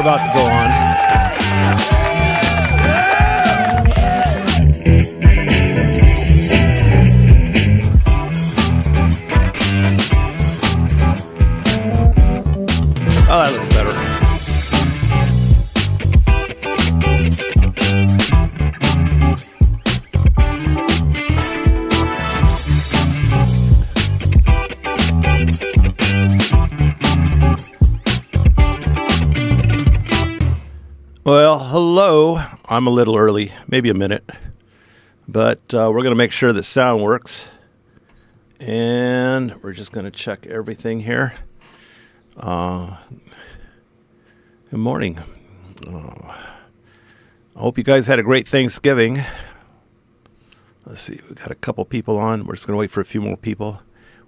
about to go on. Oh, that looks better. Well, hello. I'm a little early, maybe a minute, but we're going to make sure that sound works, and we're just going to check everything here. Good morning. I hope you guys had a great Thanksgiving. Let's see, we got a couple people on. We're just going to wait for a few more people.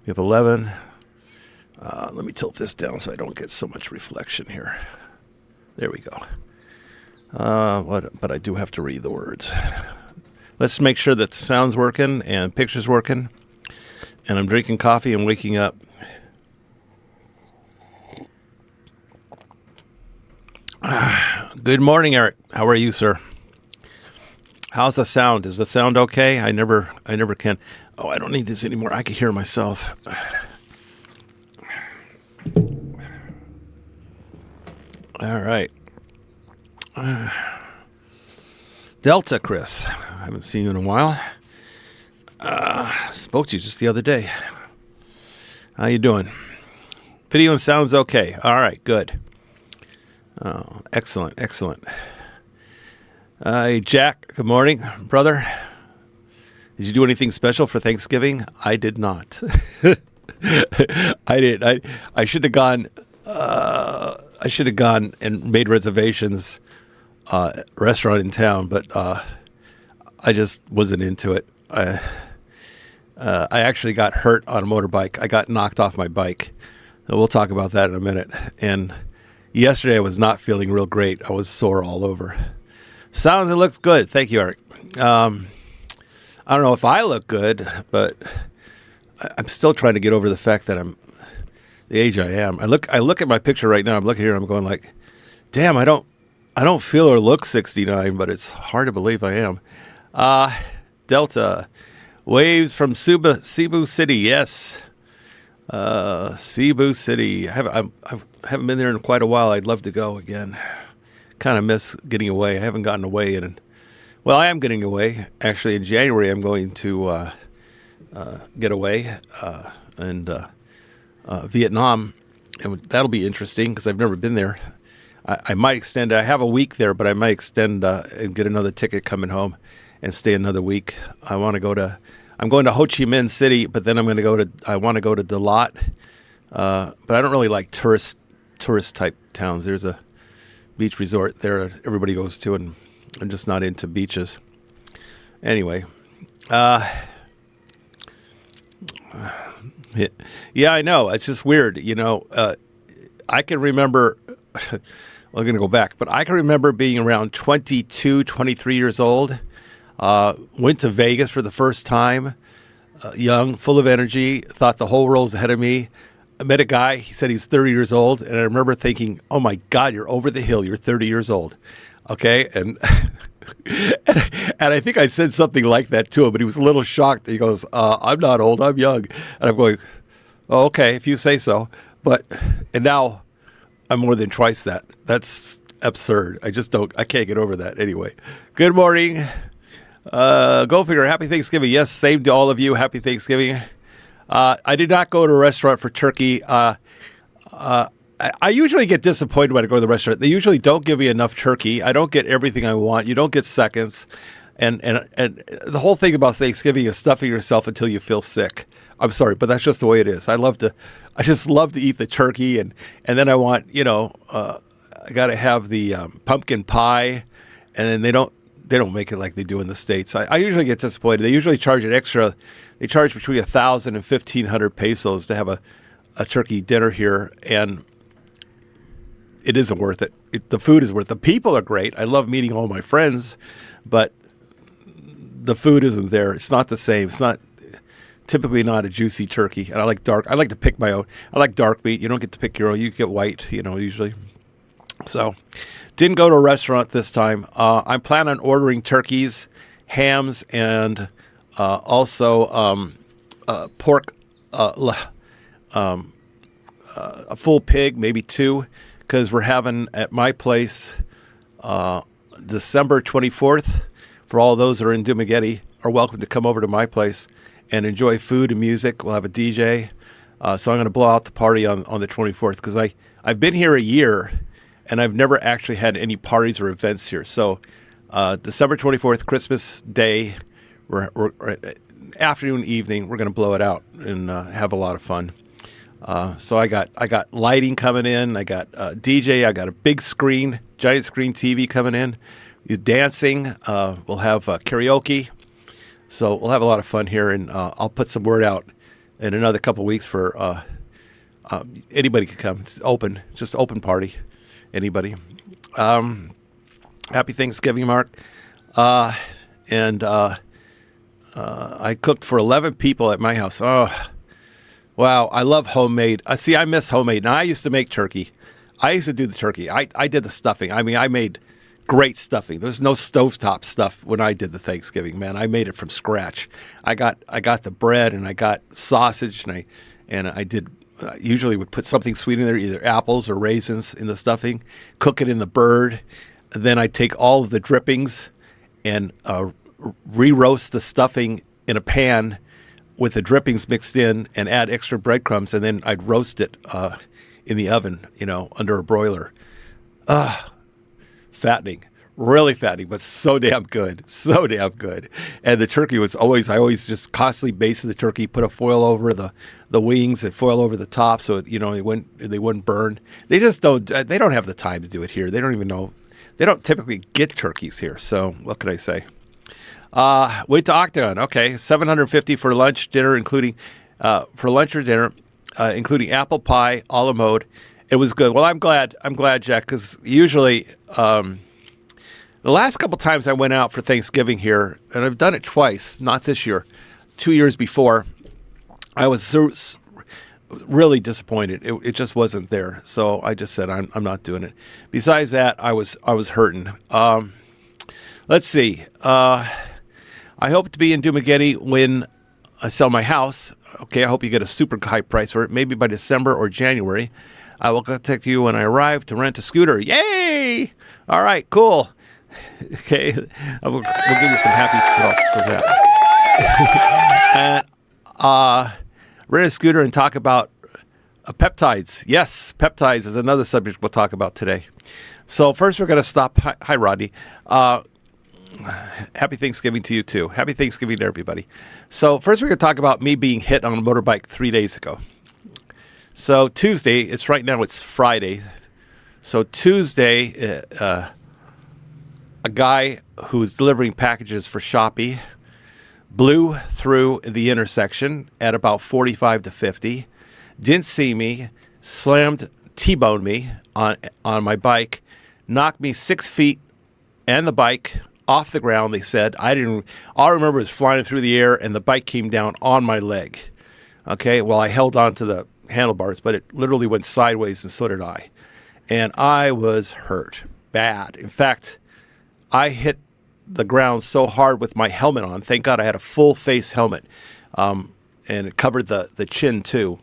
We have 11. Let me tilt this down so I don't get so much reflection here. There we go. But I do have to read the words. Let's make sure that the sound's working and picture's working. And I'm drinking coffee and waking up. Good morning, Eric. How are you, sir? How's the sound? Is the sound okay? I never can. Oh, I don't need this anymore. I can hear myself. All right. Delta, Chris. I haven't seen you in a while. Spoke to you just the other day. How you doing? Video and sound's okay. All right, good. Oh, excellent. Hey, Jack, good morning, brother. Did you do anything special for Thanksgiving? I did not. I did. I should have gone. I should have gone and made reservations. Restaurant in town, but I just wasn't into it. I actually got hurt on a motorbike. I got knocked off my bike. So we'll talk about that in a minute. And yesterday I was not feeling real great. I was sore all over. Sounds and looks good. Thank you, Eric. I don't know if I look good, but I'm still trying to get over the fact that I'm the age I am. I look at my picture right now. I'm looking here and I'm going like, damn, I don't feel or look 69, but it's hard to believe I am. Delta. Waves from Cebu City. Yes. Cebu City. I haven't been there in quite a while. I'd love to go again. Kind of miss getting away. I haven't gotten away well, I am getting away. Actually, in January, I'm going to get away and Vietnam. And that'll be interesting because I've never been there. I might extend. I have a week there, but I might extend and get another ticket coming home and stay another week. I'm going to Ho Chi Minh City, but then I want to go to Dalat. But I don't really like tourist type towns. There's a beach resort there everybody goes to, and I'm just not into beaches. Anyway, yeah, I know. It's just weird. I can remember, I'm going to go back, but I can remember being around 22, 23 years old. Went to Vegas for the first time, young, full of energy, thought the whole world was ahead of me. I met a guy, he said he's 30 years old, and I remember thinking, oh my God, you're over the hill, you're 30 years old. Okay, and and I think I said something like that to him, but he was a little shocked. He goes, I'm not old, I'm young. And I'm going, oh, okay, if you say so. And now I'm more than twice that. That's absurd. I can't get over that anyway. Good morning. Goldfinger, happy Thanksgiving. Yes, same to all of you. Happy Thanksgiving. I did not go to a restaurant for turkey. I usually get disappointed when I go to the restaurant. They usually don't give me enough turkey. I don't get everything I want. You don't get seconds. And the whole thing about Thanksgiving is stuffing yourself until you feel sick. I'm sorry, but that's just the way it is. I just love to eat the turkey, and then I want, I got to have the pumpkin pie, and then they don't make it like they do in the States. I usually get disappointed. They usually charge an extra. They charge between 1,000 and 1,500 pesos to have a turkey dinner here, and it isn't worth it. The food is worth it. The people are great. I love meeting all my friends, but the food isn't there. It's not the same. It's not typically not a juicy turkey. And I like to pick my own. I like dark meat. You don't get to pick your own. You get white, usually. So didn't go to a restaurant this time. I'm planning on ordering turkeys, hams, and also pork, a full pig, maybe two, because we're having at my place December 24th. For all those that are in Dumaguete, are welcome to come over to my place and enjoy food and music. We'll have a DJ. So I'm going to blow out the party on the 24th because I've been here a year and I've never actually had any parties or events here. So December 24th, Christmas Day, we're afternoon, evening, we're going to blow it out and have a lot of fun. So I got lighting coming in. I got DJ. I got a big screen, giant screen TV coming in. Dancing. We'll have karaoke. So we'll have a lot of fun here, and I'll put some word out in another couple weeks for anybody can come. It's open, just open party. Anybody. Happy Thanksgiving, Mark. And I cooked for 11 people at my house. Oh, wow. I love homemade. See, I miss homemade. Now, I used to make turkey. I used to do the turkey. I did the stuffing. I mean, I made great stuffing. There's no stovetop stuff when I did the Thanksgiving, man. I made it from scratch. I got the bread and I got sausage and I did usually would put something sweet in there, either apples or raisins in the stuffing, cook it in the bird. Then I'd take all of the drippings and re-roast the stuffing in a pan with the drippings mixed in and add extra breadcrumbs, and then I'd roast it in the oven, under a broiler. Fattening, really fattening, but so damn good, so damn good. And the turkey was I always just constantly basted the turkey, put a foil over the wings and foil over the top so they wouldn't burn. They just don't have the time to do it here. They don't even know. They don't typically get turkeys here. So what can I say? Wait to Octagon. Okay, $750 for lunch, dinner, including for lunch or dinner, including apple pie, a la mode. It was good. Well, I'm glad, Jack, because usually the last couple times I went out for Thanksgiving here, and I've done it twice, not this year, 2 years before, I was really disappointed. It just wasn't there. So I just said, I'm not doing it. Besides that, I was hurting. Let's see. I hope to be in Dumaguete when I sell my house. Okay, I hope you get a super high price for it, maybe by December or January. I will contact you when I arrive to rent a scooter. Yay! All right, cool. Okay, we'll give you some happy stuff for that. And rent a scooter and talk about peptides. Yes, peptides is another subject we'll talk about today. So first we're going to stop. Hi, Rodney. Happy Thanksgiving to you, too. Happy Thanksgiving to everybody. So first we're going to talk about me being hit on a motorbike 3 days ago. So Tuesday, it's Friday. So Tuesday, a guy who's delivering packages for Shopee blew through the intersection at about 45 to 50, didn't see me, slammed, T-boned me on my bike, knocked me 6 feet and the bike off the ground, they said. All I remember was flying through the air and the bike came down on my leg. Okay, well, I held on to the handlebars, but it literally went sideways and so did I. And I was hurt bad. In fact, I hit the ground so hard with my helmet on. Thank God I had a full face helmet. And it covered the chin too.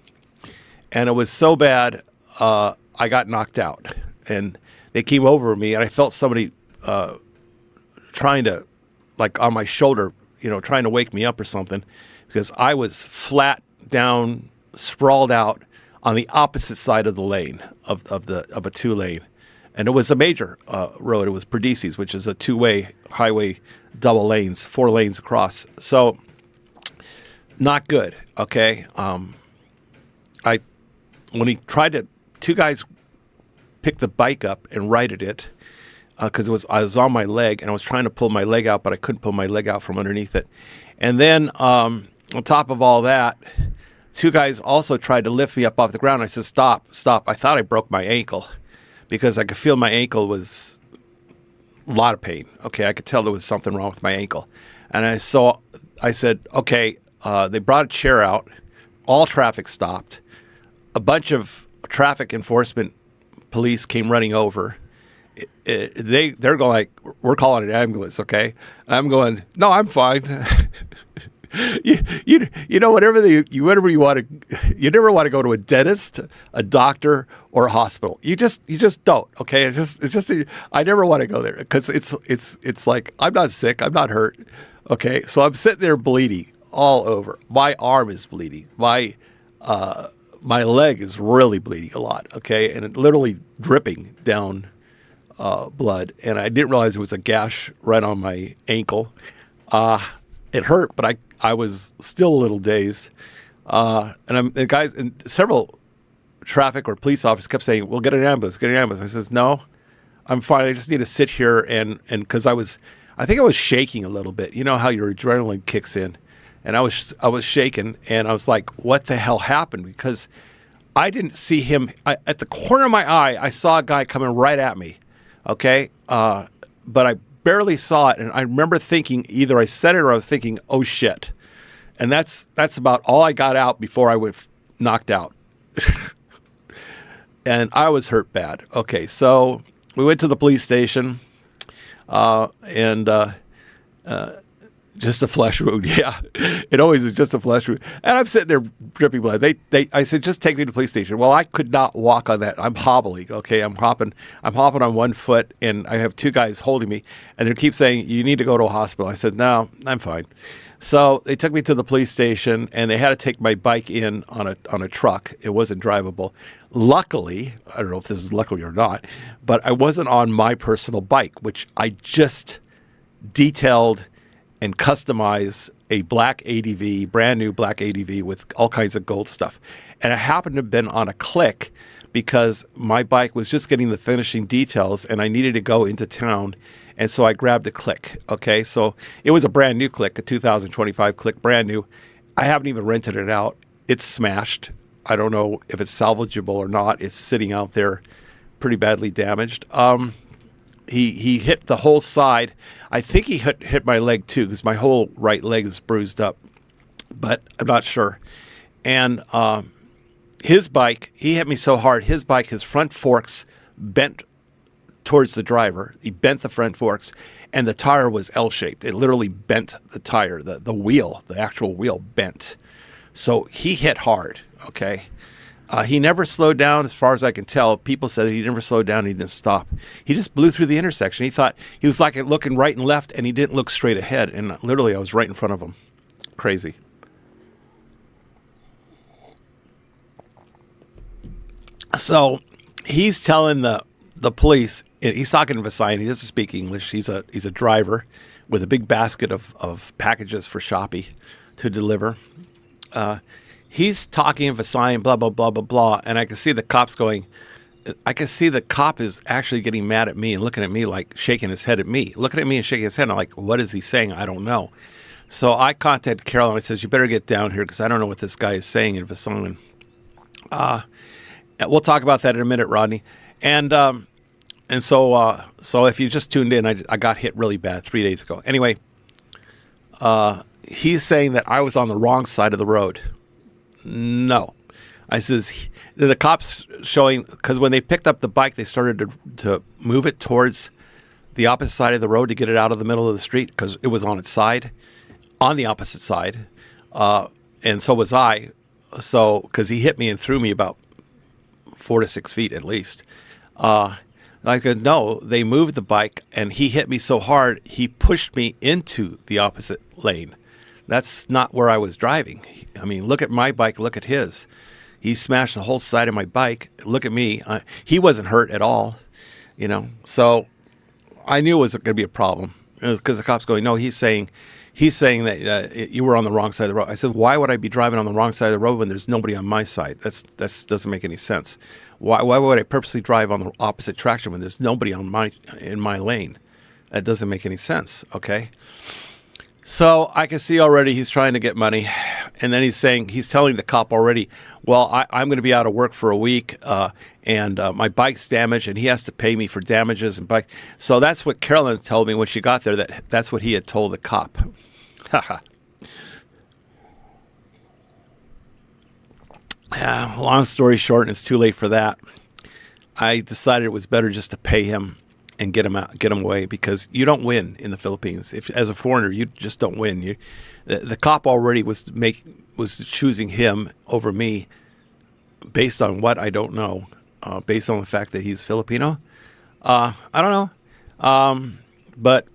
And it was so bad, I got knocked out. And they came over me and I felt somebody trying to, like on my shoulder, trying to wake me up or something, because I was flat down, sprawled out on the opposite side of the lane of a 2-lane, and it was a major road. It was Perdices, which is a 2-way highway, double lanes, 4 lanes across. So not good. Okay, when he tried to, 2 guys picked the bike up and righted it because I was on my leg and I was trying to pull my leg out, but I couldn't pull my leg out from underneath it. And then on top of all that, 2 guys also tried to lift me up off the ground. I said, stop. I thought I broke my ankle because I could feel my ankle was a lot of pain. Okay, I could tell there was something wrong with my ankle. And I said, okay, they brought a chair out. All traffic stopped. A bunch of traffic enforcement police came running over. they're going like, we're calling an ambulance, okay? And I'm going, no, I'm fine. You know, whatever you want to, you never want to go to a dentist, a doctor, or a hospital. You just don't. Okay, it's just I never want to go there because it's like I'm not sick, I'm not hurt. Okay, so I'm sitting there bleeding all over. My arm is bleeding. My leg is really bleeding a lot. Okay, and it literally dripping down blood, and I didn't realize it was a gash right on my ankle. It hurt, but I was still a little dazed. And the guys and several traffic or police officers kept saying, "We'll get an ambulance, get an ambulance." I says, "No, I'm fine. I just need to sit here." And because I think I was shaking a little bit. You know how your adrenaline kicks in, and I was shaking, and I was like, "What the hell happened?" Because I didn't see him. At the corner of my eye, I saw a guy coming right at me. Okay, but I barely saw it, and I remember thinking either I said it or I was thinking, "Oh shit," and that's about all I got out before I was knocked out, and I was hurt bad. Okay, so we went to the police station, and just a flesh wound. Yeah, it always is just a flesh wound. And I'm sitting there dripping blood. I said, just take me to the police station. Well, I could not walk on that. I'm hobbling. Okay, I'm hopping on one foot, and I have two guys holding me, and they keep saying, you need to go to a hospital. I said, no, I'm fine. So they took me to the police station, and they had to take my bike in on a truck. It wasn't drivable. Luckily, I don't know if this is luckily or not, but I wasn't on my personal bike, which I just detailed and customize a black ADV, brand new black ADV with all kinds of gold stuff. And I happened to have been on a click because my bike was just getting the finishing details and I needed to go into town. And so I grabbed a click. Okay, so it was a brand new click, a 2025 click, brand new. I haven't even rented it out. It's smashed. I don't know if it's salvageable or not. It's sitting out there pretty badly damaged. He hit the whole side. I think he hit my leg too, because my whole right leg is bruised up, but I'm not sure. And his bike, he hit me so hard, his front forks bent towards the driver. He bent the front forks, and the tire was L-shaped. It literally bent the tire. The wheel, the actual wheel bent. So he hit hard, okay? He never slowed down, as far as I can tell. People said he never slowed down. He didn't stop. He just blew through the intersection. He thought he was like looking right and left, and he didn't look straight ahead. And literally, I was right in front of him. Crazy. So he's telling the police. He's talking to Visayas. He doesn't speak English. He's a driver with a big basket of packages for Shopee to deliver. He's talking in Visayas, blah, blah, blah, blah, blah. And I can see the cops going, I can see the cop is actually getting mad at me and looking at me like shaking his head at me. Looking at me and shaking his head. And I'm like, what is he saying? I don't know. So I contacted Carolyn. I says, you better get down here because I don't know what this guy is saying in Visayas. We'll talk about that in a minute, Rodney. And so if you just tuned in, I got hit really bad 3 days ago. Anyway, he's saying that I was on the wrong side of the road. No. I says, the cops showing, because when they picked up the bike, they started to move it towards the opposite side of the road to get it out of the middle of the street because it was on its side, on the opposite side. And so was I. So, because he hit me and threw me about 4 to 6 feet at least. I said, no, they moved the bike and he hit me so hard, he pushed me into the opposite lane. That's not where I was driving. I mean, look at my bike, look at his. He smashed the whole side of my bike. Look at me. He wasn't hurt at all, you know. So I knew it was going to be a problem because the cop's going, no, he's saying that you were on the wrong side of the road. I said, why would I be driving on the wrong side of the road when there's nobody on my side? That doesn't make any sense. Why would I purposely drive on the opposite traction when there's nobody in my lane? That doesn't make any sense, okay? So I can see already he's trying to get money. And then he's telling the cop already, well, I'm going to be out of work for a week and my bike's damaged and he has to pay me for damages and bike. So that's what Carolyn told me when she got there, that's what he had told the cop. Long story short, and it's too late for that. I decided it was better just to pay him and get him away, because you don't win in the Philippines. If as a foreigner, you just don't win. The cop already was choosing him over me based on what I don't know, based on the fact that he's Filipino. I don't know, but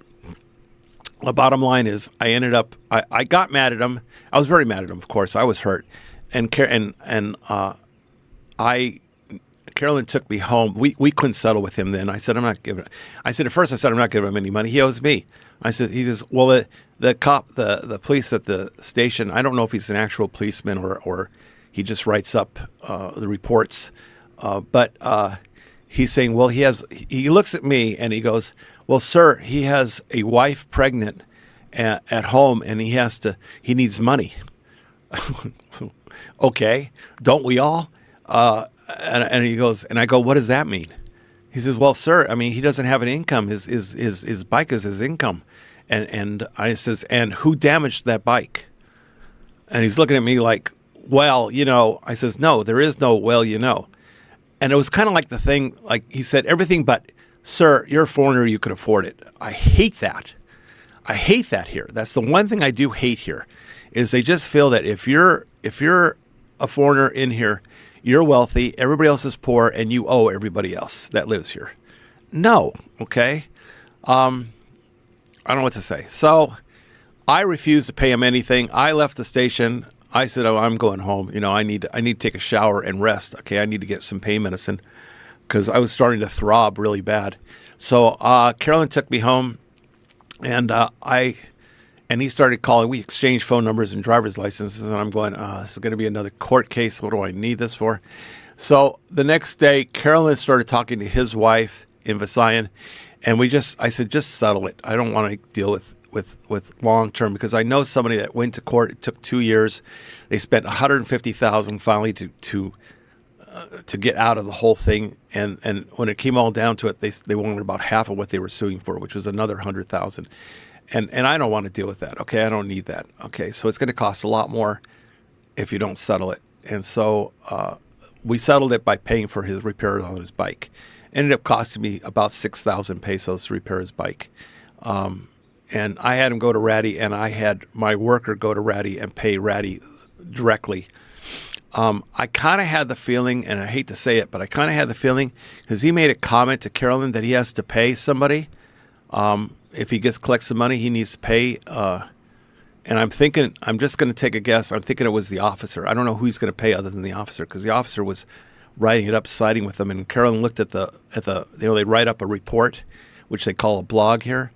the bottom line is I got mad at him. I was very mad at him, of course. I was hurt, and Carolyn took me home. We couldn't settle with him then. I said, at first I'm not giving him any money. He owes me. He goes, well, the police at the station, I don't know if he's an actual policeman or he just writes up the reports. But he's saying, well, he looks at me and he goes, well, sir, he has a wife pregnant at home and he needs money. Okay. Don't we all? And he goes, and I go, what does that mean? He says, well, sir, I mean, he doesn't have an income. His bike is his income. And I says, and who damaged that bike? And he's looking at me like, well, I says, no, there is no, well, And it was kind of like the thing, like he said, everything but, sir, you're a foreigner, you could afford it. I hate that. I hate that here. That's the one thing I do hate here, is they just feel that if you're a foreigner in here, you're wealthy, everybody else is poor, and you owe everybody else that lives here. No, okay? I don't know what to say. So I refused to pay him anything. I left the station. I said, oh, I'm going home. I need to take a shower and rest. Okay, I need to get some pain medicine because I was starting to throb really bad. So Carolyn took me home, and he started calling. We exchanged phone numbers and driver's licenses, and I'm going, this is going to be another court case. What do I need this for? So the next day, Carolyn started talking to his wife in Visayan, and I said, just settle it. I don't want to deal with long term, because I know somebody that went to court. It took 2 years. They spent $150,000 finally to get out of the whole thing, and when it came all down to it, they wanted about half of what they were suing for, which was another $100,000. And I don't want to deal with that. Okay, I don't need that. Okay, so it's going to cost a lot more if you don't settle it. And so we settled it by paying for his repairs on his bike. Ended up costing me about 6,000 pesos to repair his bike. And I had him go to Ratty, and I had my worker go to Ratty and pay Ratty directly. I kind of had the feeling, and I hate to say it, but I kind of had the feeling, because he made a comment to Carolyn that he has to pay somebody. If he collects the money, he needs to pay. And I'm thinking, I'm just going to take a guess. I'm thinking it was the officer. I don't know who he's going to pay other than the officer, because the officer was writing it up, siding with them. And Carolyn looked at they write up a report, which they call a blog here.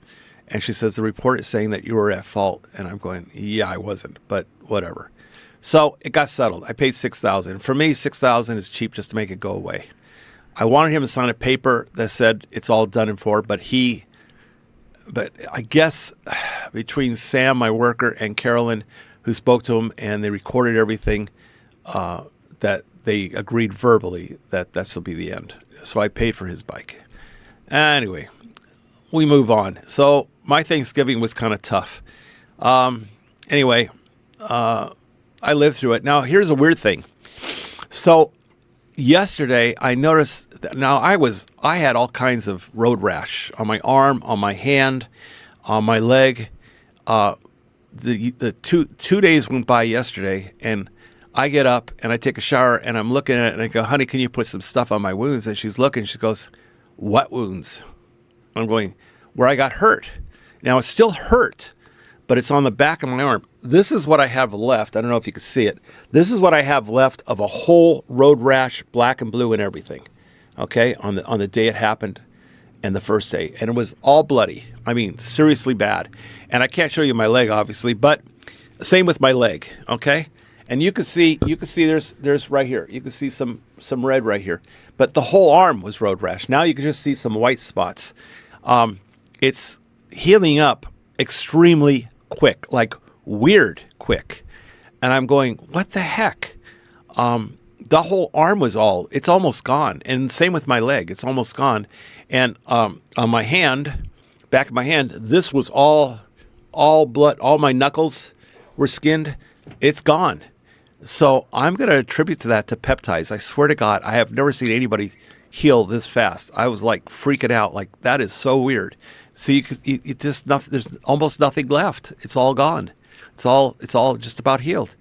And she says, the report is saying that you were at fault. And I'm going, yeah, I wasn't, but whatever. So it got settled. I paid $6,000. For me, $6,000 is cheap just to make it go away. I wanted him to sign a paper that said it's all done and for, but I guess between Sam, my worker, and Carolyn, who spoke to him, and they recorded everything, that they agreed verbally that this will be the end. So I paid for his bike. Anyway, we move on. So my Thanksgiving was kind of tough. Anyway, I lived through it. Now, here's a weird thing. So yesterday, I noticed that now I had all kinds of road rash on my arm, on my hand, on my leg. The two days went by yesterday, and I get up and I take a shower, and I'm looking at it, and I go, honey, can you put some stuff on my wounds? And she's looking, she goes, what wounds? I'm going, where I got hurt. Now, it's still hurt, but it's on the back of my arm. This is what I have left. I don't know if you can see it. This is what I have left of a whole road rash, black and blue and everything, okay, on the day it happened and the first day. And it was all bloody. I mean, seriously bad. And I can't show you my leg, obviously, but same with my leg, okay? And you can see there's right here. You can see some red right here. But the whole arm was road rash. Now you can just see some white spots. It's healing up extremely quick, like weird quick. And I'm going, what the heck? The whole arm it's almost gone. And same with my leg, it's almost gone. And on my hand, back of my hand, this was all blood. All my knuckles were skinned. It's gone. So I'm going to attribute that to peptides. I swear to God, I have never seen anybody heal this fast. I was like freaking out. Like, that is so weird. So you just nothing. There's almost nothing left. It's all gone. It's all just about healed.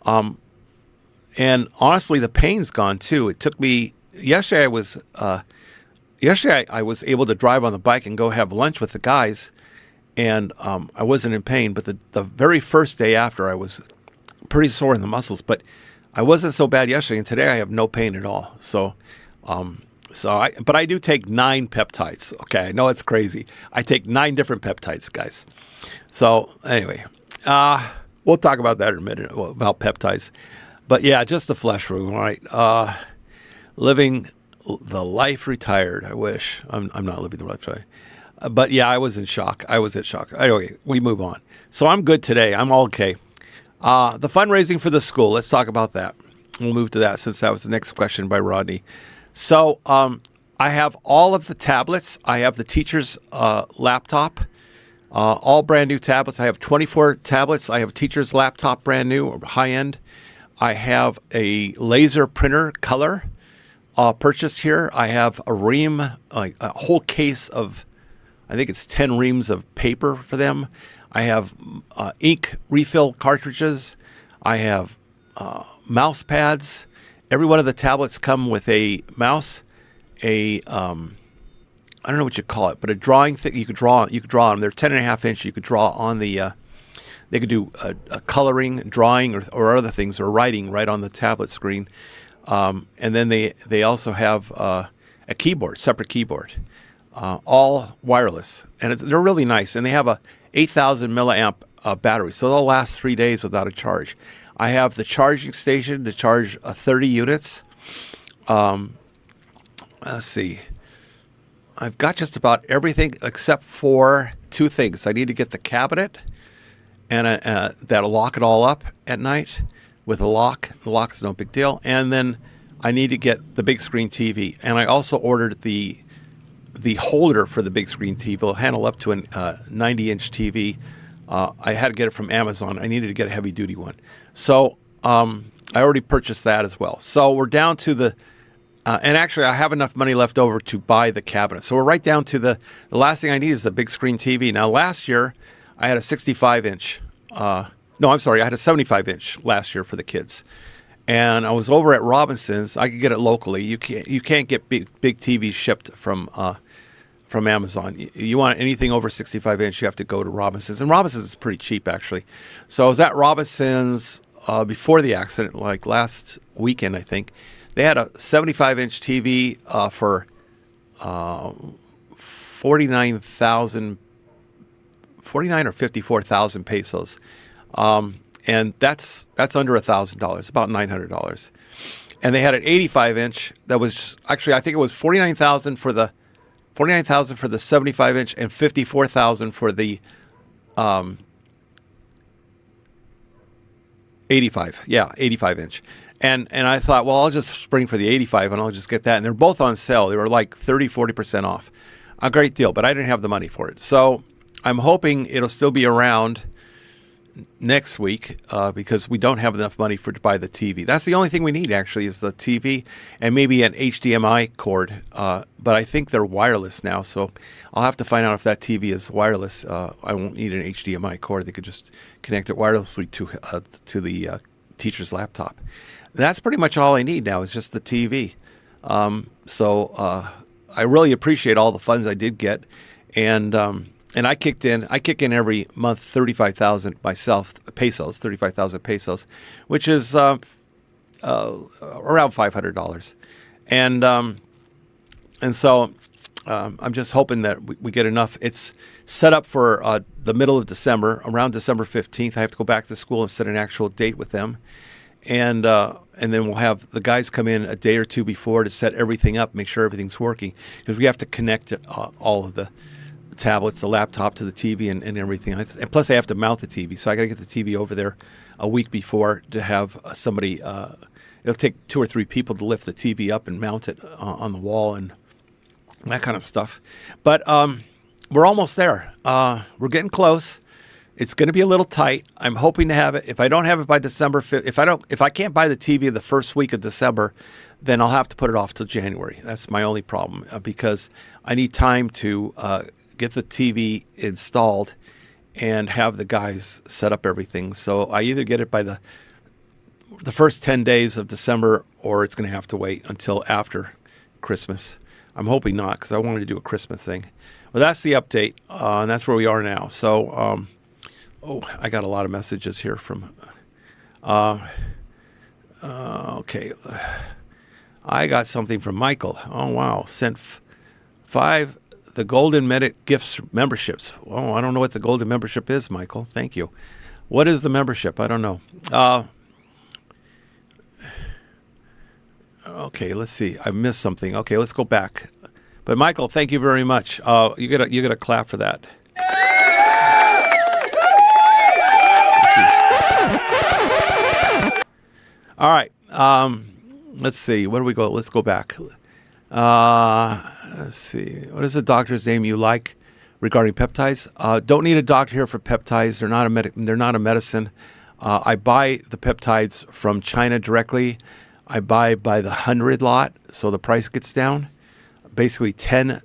And honestly, the pain's gone too. It took me yesterday. I was able to drive on the bike and go have lunch with the guys, and I wasn't in pain. But the very first day after, I was pretty sore in the muscles. But I wasn't so bad yesterday, and today I have no pain at all. But I do take 9 peptides. Okay, I know it's crazy. I take 9 different peptides, guys. So anyway, we'll talk about that in a minute, about peptides. But yeah, just the flesh wound, right? Living the life retired. I wish. I'm not living the life retired. But yeah, I was in shock. I was in shock. Anyway, we move on. So I'm good today. I'm all okay. The fundraising for the school. Let's talk about that. We'll move to that since that was the next question by Rodney. So I have all of the tablets. I have the teacher's laptop, all brand new tablets. I have 24 tablets. I have a teacher's laptop, brand new, high end. I have a laser printer color purchased here. I have a ream, like a whole case of, I think it's 10 reams of paper for them. I have ink refill cartridges. I have mouse pads. Every one of the tablets come with a mouse, I don't know what you call it, but a drawing thing you could draw on them. They're 10.5 inch. You could draw on the, they could do a coloring, drawing, or other things, or writing right on the tablet screen. And then they also have a keyboard, separate keyboard, all wireless. And they're really nice. And they have a 8,000 milliamp battery, so they'll last 3 days without a charge. I have the charging station to charge 30 units. Let's see. I've got just about everything except for 2 things. I need to get the cabinet and that'll lock it all up at night with a lock. The lock is no big deal. And then I need to get the big screen TV. And I also ordered the holder for the big screen TV. It'll handle up to a 90-inch TV. I had to get it from Amazon. I needed to get a heavy-duty one. So I already purchased that as well. So we're down to the and actually, I have enough money left over to buy the cabinet. So we're right down to the last thing I need is the big screen TV. Now, last year, I had a 65-inch. I had a 75-inch last year for the kids. And I was over at Robinson's. I could get it locally. You can't get big TVs shipped from Amazon. You want anything over 65-inch, you have to go to Robinson's. And Robinson's is pretty cheap, actually. So I was at Robinson's before the accident, like last weekend, I think. They had a 75-inch TV for 49 or 54,000 pesos, and that's under $1,000, about $900. And they had an 85-inch that was actually, I think it was 49,000 for the 75-inch and 54,000 for the 85-inch. And I thought, well, I'll just spring for the 85 and I'll just get that. And they're both on sale. They were like 40% off. A great deal, but I didn't have the money for it. So I'm hoping it'll still be around next week because we don't have enough money to buy the TV. That's the only thing we need, actually, is the TV and maybe an HDMI cord. But I think they're wireless now, so I'll have to find out if that TV is wireless. I won't need an HDMI cord. They could just connect it wirelessly to the teacher's laptop. That's pretty much all I need now is just the TV. So I really appreciate all the funds I did get, and I kick in every month 35,000 myself, pesos, 35,000 pesos, which is around $500, and so I'm just hoping that we get enough. It's set up for the middle of December, around December 15th. I have to go back to school and set an actual date with them. And then we'll have the guys come in a day or two before to set everything up, make sure everything's working, because we have to connect all of the tablets, the laptop to the TV and everything. And plus, I have to mount the TV, so I got to get the TV over there a week before to have somebody. It'll take 2 or 3 people to lift the TV up and mount it on the wall and that kind of stuff. But we're almost there. We're getting close. It's going to be a little tight. I'm hoping to have it. If I don't have it by December 5th, if I can't buy the TV the first week of December, then I'll have to put it off till January. That's my only problem because I need time to get the TV installed and have the guys set up everything. So I either get it by the first 10 days of December, or it's going to have to wait until after Christmas. I'm hoping not, because I wanted to do a Christmas thing. Well, that's the update, and that's where we are now. So, I got a lot of messages here from. Okay, I got something from Michael. Oh wow, sent 5 the Golden Minute Gifts memberships. Oh, I don't know what the Golden membership is, Michael. Thank you. What is the membership? I don't know. Okay, let's see. I missed something. Okay, let's go back. But Michael, thank you very much. You get a clap for that. All right. Let's see. Where do we go? Let's go back. Let's see. What is the doctor's name you like regarding peptides? Don't need a doctor here for peptides. They're not a medicine. I buy the peptides from China directly. I buy by the 100 lot, so the price gets down. Basically 10.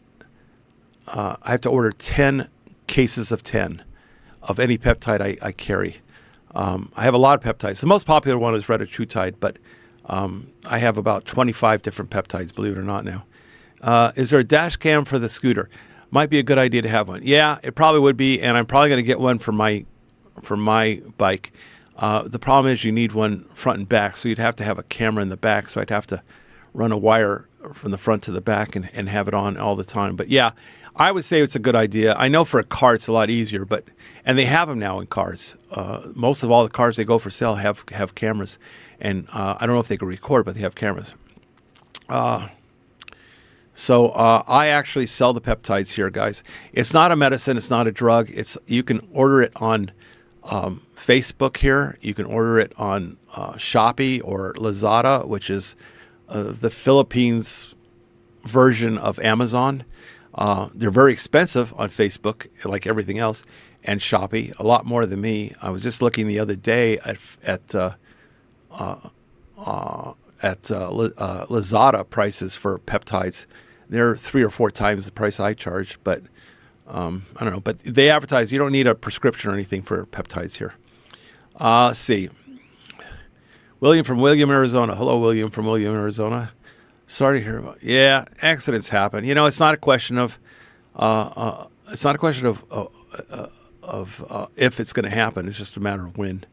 I have to order 10 cases of 10 of any peptide I carry. I have a lot of peptides. The most popular one is retatrutide, but I have about 25 different peptides, believe it or not now. Is there a dash cam for the scooter? Might be a good idea to have one. Yeah, it probably would be, and I'm probably going to get one for my bike. The problem is you need one front and back, so you'd have to have a camera in the back, so I'd have to run a wire from the front to the back and have it on all the time. But yeah, I would say it's a good idea. I know for a car it's a lot easier, and they have them now in cars. Most of all the cars they go for sale have cameras, and I don't know if they can record, but they have cameras. So I actually sell the peptides here, guys. It's not a medicine. It's not a drug. You can order it on Facebook here. You can order it on Shopee or Lazada, which is the Philippines version of Amazon. They're very expensive on Facebook, like everything else, and Shopee, a lot more than me. I was just looking the other day at Lazada prices for peptides. They're 3 or 4 times the price I charge, but I don't know. But they advertise you don't need a prescription or anything for peptides here. Let's see. William from William, Arizona. Hello, William from William, Arizona. Sorry to hear about. Yeah, accidents happen. It's not a question of if it's going to happen. It's just a matter of when.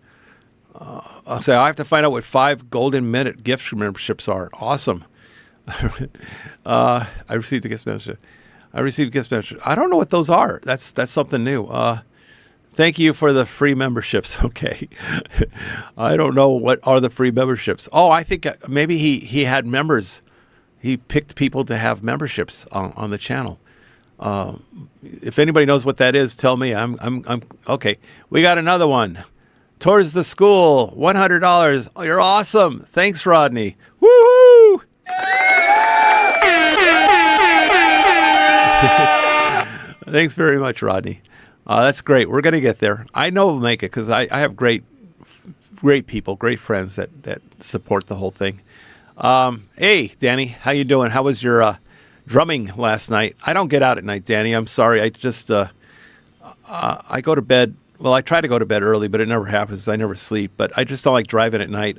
I'll say I have to find out what 5 Golden Minute gift memberships are. Awesome. I received a gift message. I don't know what those are. That's something new. Thank you for the free memberships. Okay. I don't know what are the free memberships. Oh, I think maybe he had members. He picked people to have memberships on the channel. If anybody knows what that is, tell me. I'm okay. We got another one. Towards the school, $100. Oh, you're awesome. Thanks, Rodney. Woohoo! Thanks very much, Rodney. That's great. We're going to get there. I know we'll make it because I have great people, great friends that support the whole thing. Hey, Danny, how you doing? How was your drumming last night? I don't get out at night, Danny. I'm sorry. I just I go to bed. Well, I try to go to bed early, but it never happens. I never sleep. But I just don't like driving at night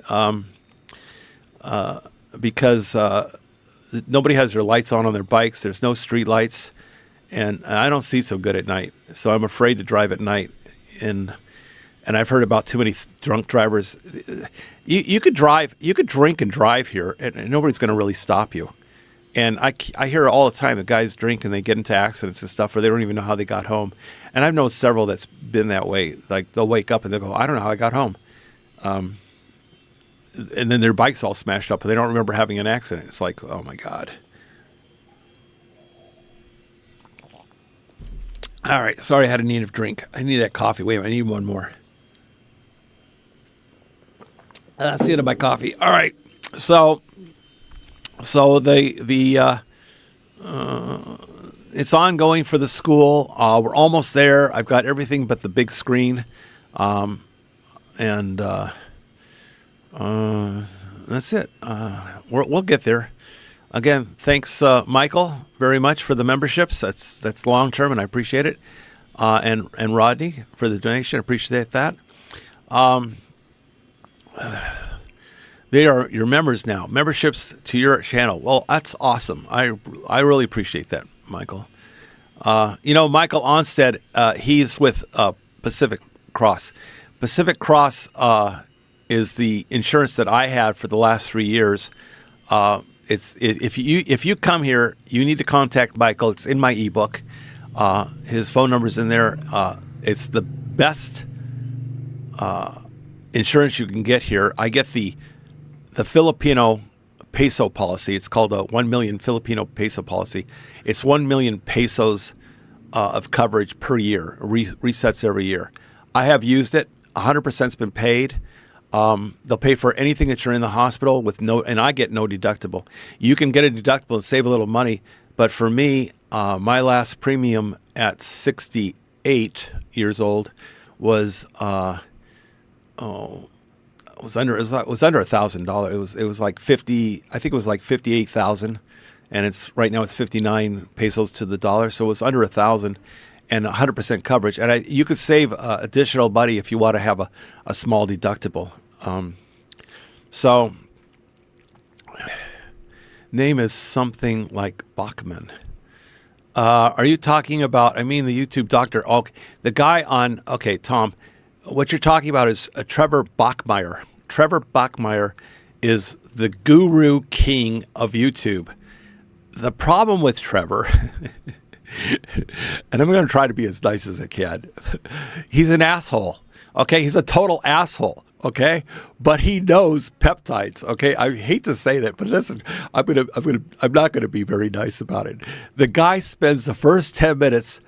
because nobody has their lights on their bikes. There's no street lights. And I don't see so good at night, so I'm afraid to drive at night. And I've heard about too many drunk drivers. You could drink and drive here, and nobody's going to really stop you. And I hear all the time that guys drink and they get into accidents and stuff, or they don't even know how they got home. And I've known several that's been that way. Like they'll wake up and they'll go, I don't know how I got home. And then their bike's all smashed up, and they don't remember having an accident. It's like, oh my God. All right, sorry I had a need of drink. I need that coffee. Wait a minute, I need one more. That's the end of my coffee. All right, so it's ongoing for the school. We're almost there. I've got everything but the big screen, and that's it. We'll get there. Again, thanks, Michael, very much for the memberships. That's long term, and I appreciate it. And Rodney for the donation. I appreciate that. They are your members now. Memberships to your channel. Well, that's awesome. I really appreciate that, Michael. Michael Onstead, he's with Pacific Cross. Pacific Cross is the insurance that I had for the last 3 years. If you come here, you need to contact Michael. It's in my ebook. His phone number's in there. It's the best insurance you can get here. I get the Filipino peso policy. It's called a 1 million Filipino peso policy. It's 1 million pesos of coverage per year. Resets every year. I have used it. 100%'s been paid. They'll pay for anything that you're in the hospital with and I get no deductible. You can get a deductible and save a little money, but for me, my last premium at 68 years old was it was under $1,000. It was like 50. I think it was like 58,000, and right now it's 59 pesos to the dollar. So it was under 1,000, and 100% coverage. And you could save additional money if you want to have a small deductible. So name is something like Bachman. Are you talking about? I mean the YouTube doctor. Okay, the guy on. Okay, Tom. What you're talking about is Trevor Bachmeyer. Trevor Bachmeyer is the guru king of YouTube. The problem with Trevor, and I'm going to try to be as nice as I can, he's an asshole. Okay, he's a total asshole. Okay, but he knows peptides. Okay, I hate to say that, but listen, I'm not gonna be very nice about it. The guy spends the first 10 minutes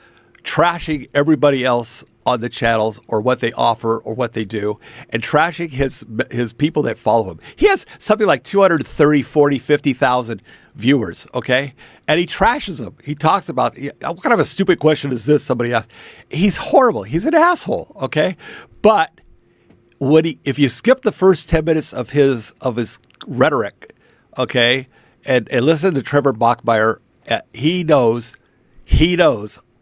trashing everybody else on the channels or what they offer or what they do, and trashing his people that follow him. He has something like 230, 40, 50,000 viewers, okay? And he trashes them. He talks about, what kind of a stupid question is this, somebody asked. He's horrible. He's an asshole, okay? But if you skip the first 10 minutes of his rhetoric, okay, and listen to Trevor Bachmeyer, he knows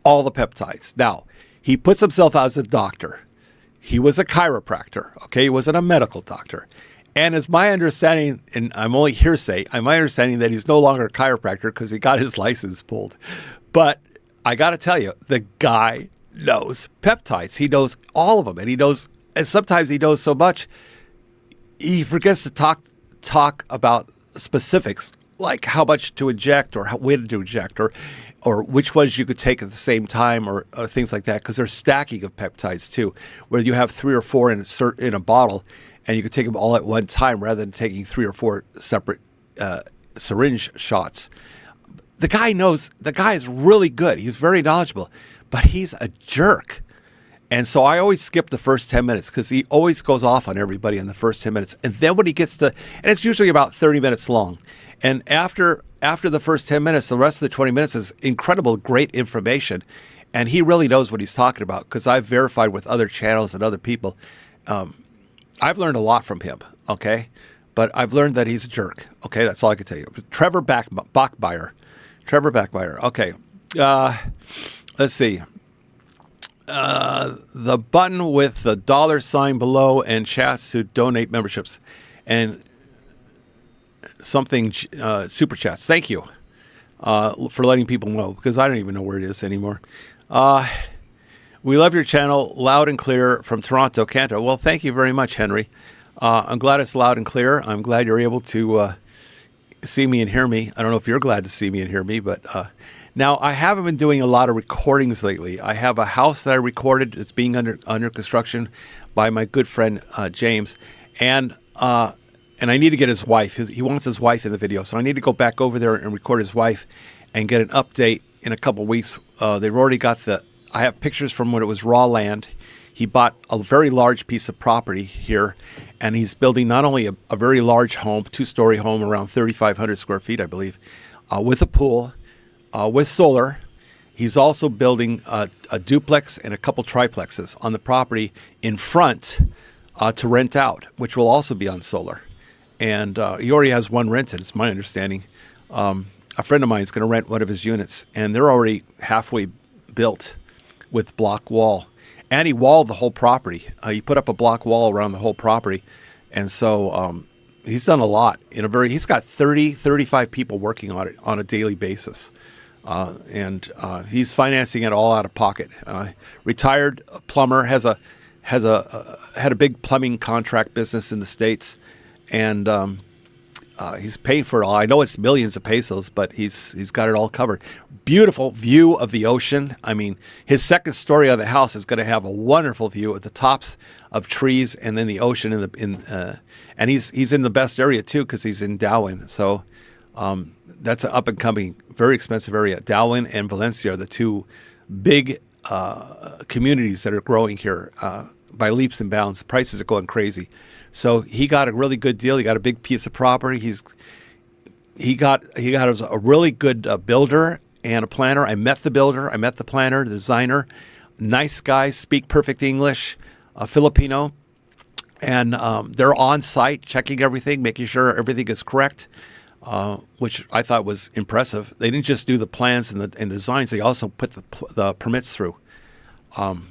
all the peptides. Now, he puts himself out as a doctor. He was a chiropractor, okay? He wasn't a medical doctor. And it's my understanding, and I'm only hearsay, my understanding that he's no longer a chiropractor because he got his license pulled. But I got to tell you, the guy knows peptides. He knows all of them, and sometimes he knows so much, he forgets to talk about specifics, like how much to inject or when to inject or which ones you could take at the same time or things like that, because there's stacking of peptides too, where you have 3 or 4 in a bottle, and you could take them all at one time rather than taking 3 or 4 separate syringe shots. The guy knows. The guy is really good. He's very knowledgeable, but he's a jerk. And so I always skip the first 10 minutes because he always goes off on everybody in the first 10 minutes. And then when he gets to, and it's usually about 30 minutes long. And after the first 10 minutes, the rest of the 20 minutes is incredible, great information. And he really knows what he's talking about because I've verified with other channels and other people. I've learned a lot from him, okay? But I've learned that he's a jerk, okay? That's all I can tell you. Trevor Bachmeyer. Okay. Let's see. The button with the $sign below and chats to donate memberships and something super chats. Thank you for letting people know, because I don't even know where it is anymore. We love your channel, loud and clear from Toronto, Canada. Well, thank you very much, Henry. I'm glad it's loud and clear. I'm glad you're able to see me and hear me. I don't know if you're glad to see me and hear me, but now I haven't been doing a lot of recordings lately. I have a house that I recorded. It's being under construction by my good friend James, and I need to get his wife. He wants his wife in the video, so I need to go back over there and record his wife and get an update in a couple weeks. They've already got I have pictures from when it was raw land. He bought a very large piece of property here, and he's building not only a very large home, 2-story home, around 3,500 square feet, I believe, with a pool, with solar, He's also building a duplex and a couple triplexes on the property in front to rent out, which will also be on solar. And he already has one rented, it's my understanding. A friend of mine is going to rent one of his units, and they're already halfway built with block wall. And he walled the whole property. He put up a block wall around the whole property. And so he's done a lot. He's got 35 people working on it on a daily basis. And he's financing it all out of pocket. Retired plumber, had a big plumbing contract business in the States. And he's paying for it all. I know it's millions of pesos, but he's got it all covered. Beautiful view of the ocean. I mean, his second story on the house is going to have a wonderful view at the tops of trees and then the ocean and he's in the best area too because he's in Darwin. So that's an up and coming, very expensive area. Darwin and Valencia are the two big communities that are growing here by leaps and bounds. The prices are going crazy. So he got a really good deal. He got a big piece of property. He got a really good builder and a planner. I met the builder. I met the planner, the designer. Nice guys, speak perfect English, Filipino. And they're on site checking everything, making sure everything is correct, which I thought was impressive. They didn't just do the plans and the designs. They also put the permits through. And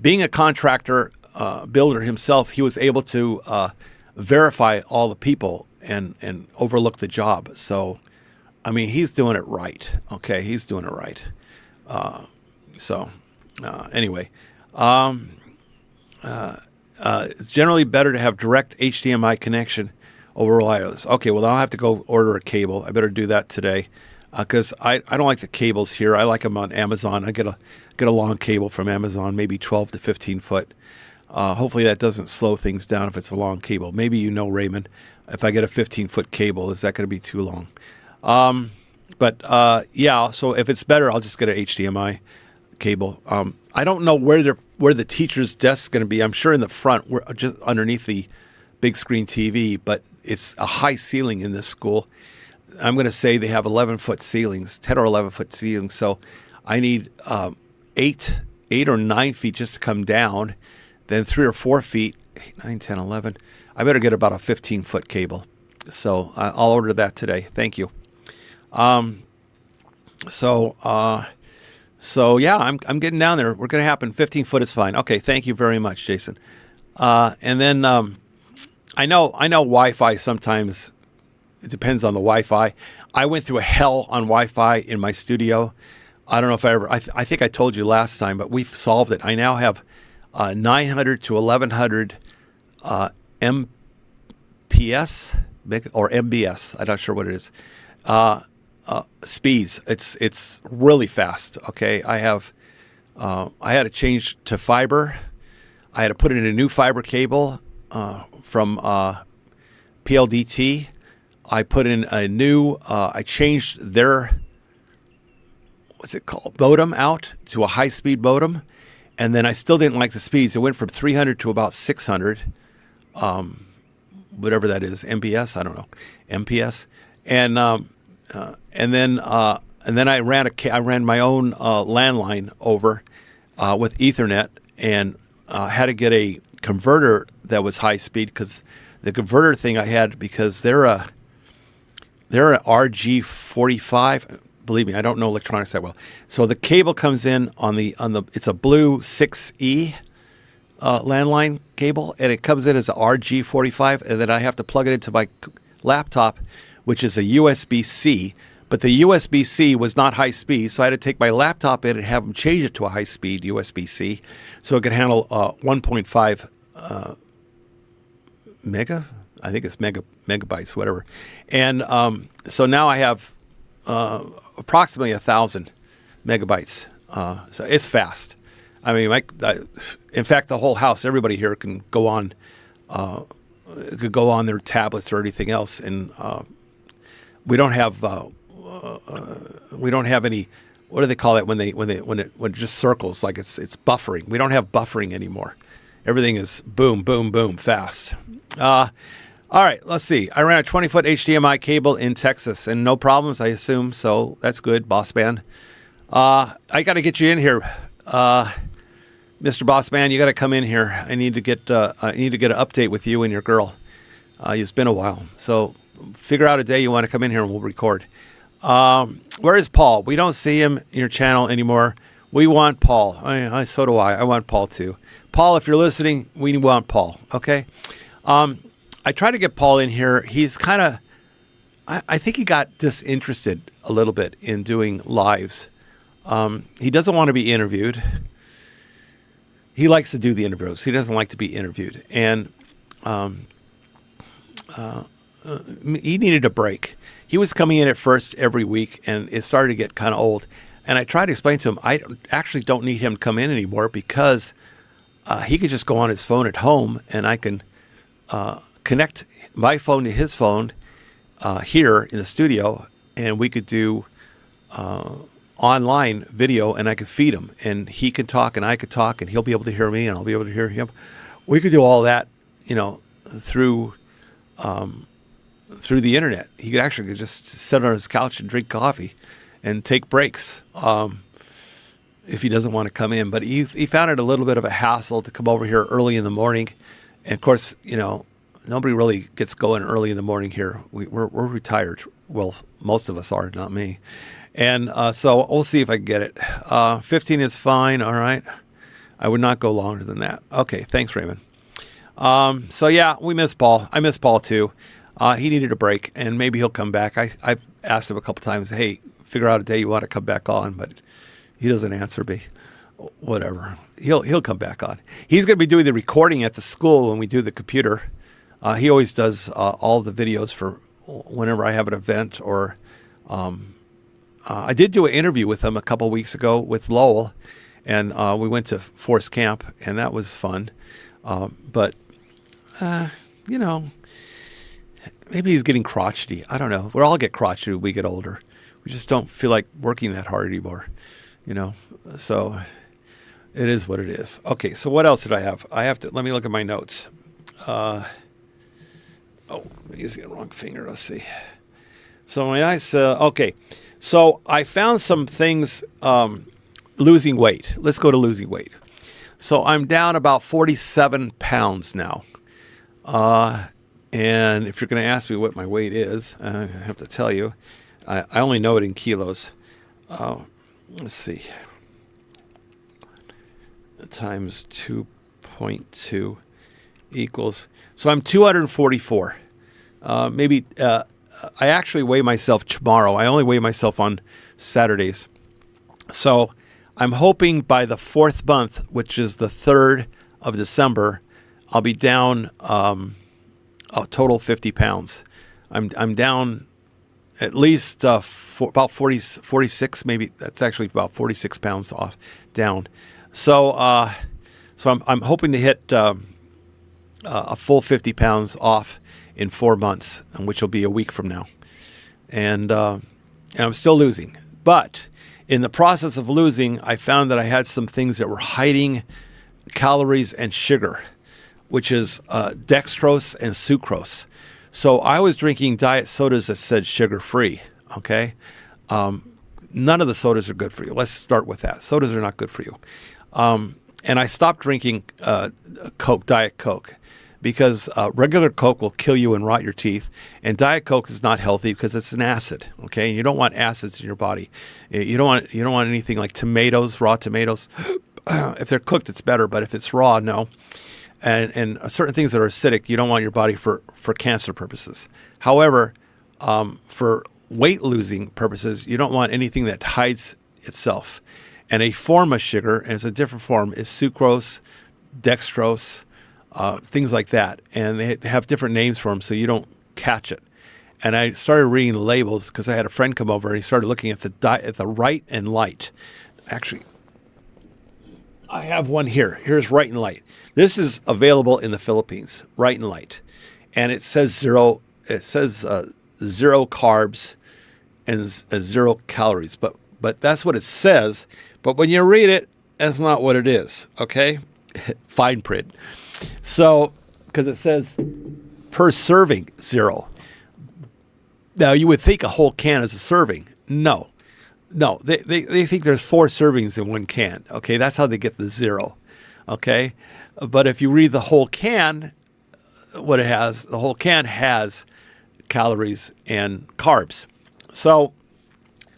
being a contractor, builder himself, he was able to verify all the people and overlook the job. So, I mean, he's doing it right. Okay, he's doing it right. Anyway, it's generally better to have direct HDMI connection over wireless. Okay, well, I'll have to go order a cable. I better do that today because I don't like the cables here. I like them on Amazon. I get a long cable from Amazon, maybe 12 to 15 foot. Hopefully that doesn't slow things down if it's a long cable. Maybe you know, Raymond, if I get a 15-foot cable, is that going to be too long? Yeah, so if it's better, I'll just get an HDMI cable. I don't know where the teacher's desk is going to be. I'm sure in the front, just underneath the big screen TV, but it's a high ceiling in this school. I'm going to say they have 11-foot ceilings, 10 or 11-foot ceilings. So I need 8 or 9 feet just to come down, then 3 or 4 feet, 8, 9, 10, 11. I better get about a 15-foot cable. So I'll order that today. Thank you. So yeah, I'm getting down there. We're going to happen. 15 foot is fine. Okay, thank you very much, Jason. And then I know Wi-Fi sometimes. It depends on the Wi-Fi. I went through a hell on Wi-Fi in my studio. I don't know if I think I told you last time, but we've solved it. I now have 900 to 1100 MPS or MBS. I'm not sure what it is. Speeds. It's really fast. Okay, I had to change to fiber. I had to put in a new fiber cable from PLDT. I put in a new. I changed their what's it called modem out to a high-speed modem, and then I still didn't like the speeds. It went from 300 to about 600, whatever that is, MBS. I don't know, MPS, and then I ran my own landline over with Ethernet, and had to get a converter that was high speed because the converter thing I had because they're a RG45. Believe me, I don't know electronics that well. So the cable comes in on the it's a blue 6E landline cable, and it comes in as a RG45, and then I have to plug it into my laptop, which is a USB-C. But the USB-C was not high speed, so I had to take my laptop in and have them change it to a high-speed USB-C so it could handle 1.5 mega. I think it's megabytes, whatever. And so now I have approximately 1,000 megabytes. So it's fast. I mean, in fact, the whole house, everybody here can go on their tablets or anything else, and we don't have any. What do they call it when it just circles like it's buffering? We don't have buffering anymore. Everything is boom, boom, boom, fast. All right, let's see. I ran a 20-foot HDMI cable in Texas, and no problems, I assume. So that's good, boss man. I got to get you in here, Mr. Boss Man. You got to come in here. I need to get an update with you and your girl. It's been a while, so figure out a day you want to come in here and we'll record. Where is Paul? We don't see him in your channel anymore. We want Paul. So do I. I want Paul too. Paul, if you're listening, we want Paul. Okay. I try to get Paul in here. He's kind of, I think he got disinterested a little bit in doing lives. He doesn't want to be interviewed. He likes to do the interviews. He doesn't like to be interviewed. And he needed a break. He was coming in at first every week, and it started to get kind of old. And I tried to explain to him, I actually don't need him to come in anymore because he could just go on his phone at home, and I can connect my phone to his phone here in the studio, and we could do online video, and I could feed him, and he can talk, and I could talk, and he'll be able to hear me, and I'll be able to hear him. We could do all that, through the internet. He could actually just sit on his couch and drink coffee and take breaks if he doesn't want to come in. But he found it a little bit of a hassle to come over here early in the morning. And of course, nobody really gets going early in the morning here. We're retired. Well, most of us are, not me. And so we'll see if I can get it. 15 is fine. All right. I would not go longer than that. Okay. Thanks, Raymond. So yeah, we miss Paul. I miss Paul too. He needed a break, and maybe he'll come back. I've asked him a couple times, hey, figure out a day you want to come back on, but he doesn't answer me. Whatever. He'll come back on. He's going to be doing the recording at the school when we do the computer. He always does all the videos for whenever I have an event, or I did do an interview with him a couple weeks ago with Lowell, and we went to Forest Camp, and that was fun. But maybe he's getting crotchety. I don't know. We all get crotchety when we get older. We just don't feel like working that hard anymore, So it is what it is. Okay, so what else did I have? Let me look at my notes. I'm using the wrong finger. Let's see. So okay. So I found some things, losing weight. Let's go to losing weight. So I'm down about 47 pounds now. And if you're going to ask me what my weight is, I have to tell you. I only know it in kilos. Let's see. Times 2.2 equals. So I'm 244. I actually weigh myself tomorrow. I only weigh myself on Saturdays. So I'm hoping by the 4th month, which is the 3rd of December, I'll be down a total 50 pounds. I'm down at least about 46, maybe. That's actually about 46 pounds off down. So I'm hoping to hit a full 50 pounds off in 4 months, which will be a week from now. And I'm still losing. But in the process of losing, I found that I had some things that were hiding calories and sugar, which is dextrose and sucrose. So I was drinking diet sodas that said sugar-free, okay? None of the sodas are good for you. Let's start with that. Sodas are not good for you. And I stopped drinking Coke, Diet Coke, because regular Coke will kill you and rot your teeth, and Diet Coke is not healthy because it's an acid, okay? You don't want acids in your body. You don't want anything like tomatoes, raw tomatoes. If they're cooked, it's better, but if it's raw, no. And certain things that are acidic, you don't want your body for cancer purposes. However, for weight losing purposes, you don't want anything that hides itself. And a form of sugar, and it's a different form, is sucrose, dextrose, things like that. And they have different names for them, so you don't catch it. And I started reading the labels because I had a friend come over and he started looking at the Right and Light. Actually, I have one here. Here's Right and Light. This is available in the Philippines, Right and Light, and it says zero. It says 0 carbs and 0 calories, but that's what it says. But when you read it, that's not what it is. Okay, fine print. So because it says Per serving, 0. Now, you would think a whole can is a serving. No. No, they think there's 4 servings in one can. Okay, that's how they get the 0. Okay, but if you read the whole can, what it has, the whole can has calories and carbs. So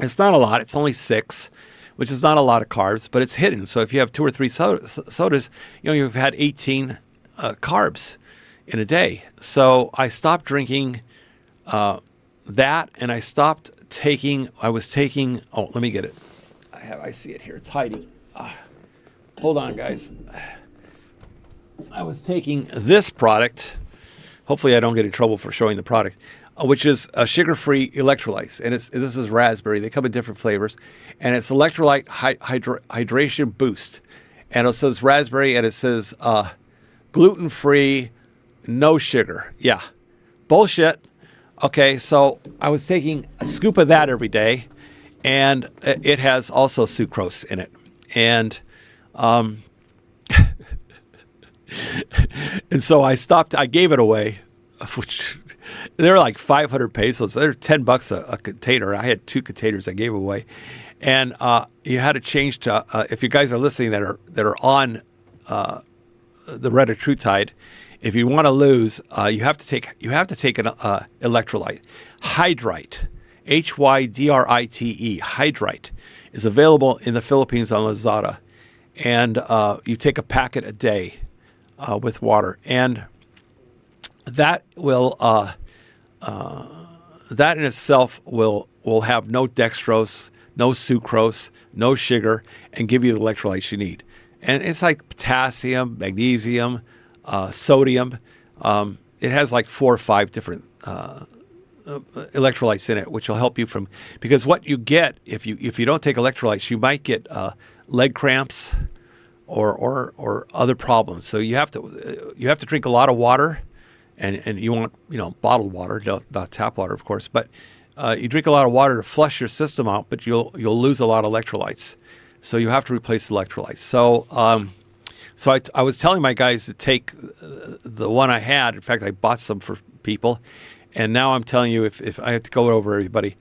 it's not a lot. It's only 6, which is not a lot of carbs, but it's hidden. So if you have 2 or 3 sodas, you've had 18 carbs in a day. So I stopped drinking that, and I stopped taking. I was taking. Oh, let me get it. I see it here. It's hiding. Hold on, guys. I was taking this product. Hopefully, I don't get in trouble for showing the product, which is a sugar-free electrolytes, and this is raspberry. They come in different flavors, and it's electrolyte hydration boost, and it says raspberry, and it says gluten-free, no sugar. Yeah, bullshit. Okay, so I was taking a scoop of that every day, and it has also sucrose in it, and and so I stopped. I gave it away, which they're like 500 pesos. They're $10 a container. I had 2 containers I gave away, and you had to change to if you guys are listening that are on the retatrutide. If you want to lose, you have to take an electrolyte. Hydrite, Hydrite, Hydrite is available in the Philippines on Lazada, and you take a packet a day with water, and that will that in itself will have no dextrose, no sucrose, no sugar, and give you the electrolytes you need. And it's like potassium, magnesium, sodium. It has like 4 or 5 different electrolytes in it, which will help you because what you get if you don't take electrolytes, you might get leg cramps or other problems. So you have to drink a lot of water, and you want bottled water, not tap water, of course. But you drink a lot of water to flush your system out, but you'll lose a lot of electrolytes. So you have to replace electrolytes. So I was telling my guys to take the one I had. In fact, I bought some for people, and now I'm telling you, if I have to go over everybody,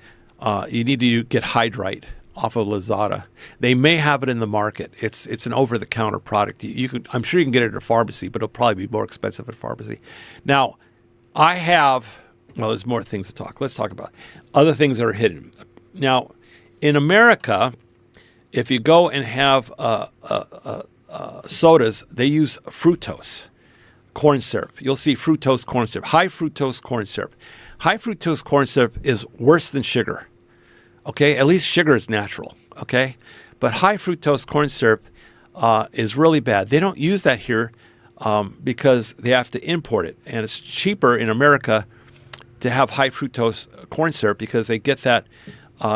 you need to get Hydrite off of Lazada. They may have it in the market. It's an over-the-counter product. I'm sure you can get it at a pharmacy, but it'll probably be more expensive at a pharmacy. Now, there's more things to talk. Let's talk about other things that are hidden. Now, in America, if you go and have sodas, they use fructose corn syrup. You'll see fructose corn syrup, high fructose corn syrup. High fructose corn syrup is worse than sugar. Okay, at least sugar is natural. Okay, but high fructose corn syrup is really bad. They don't use that here because they have to import it, and it's cheaper in America to have high fructose corn syrup because they get that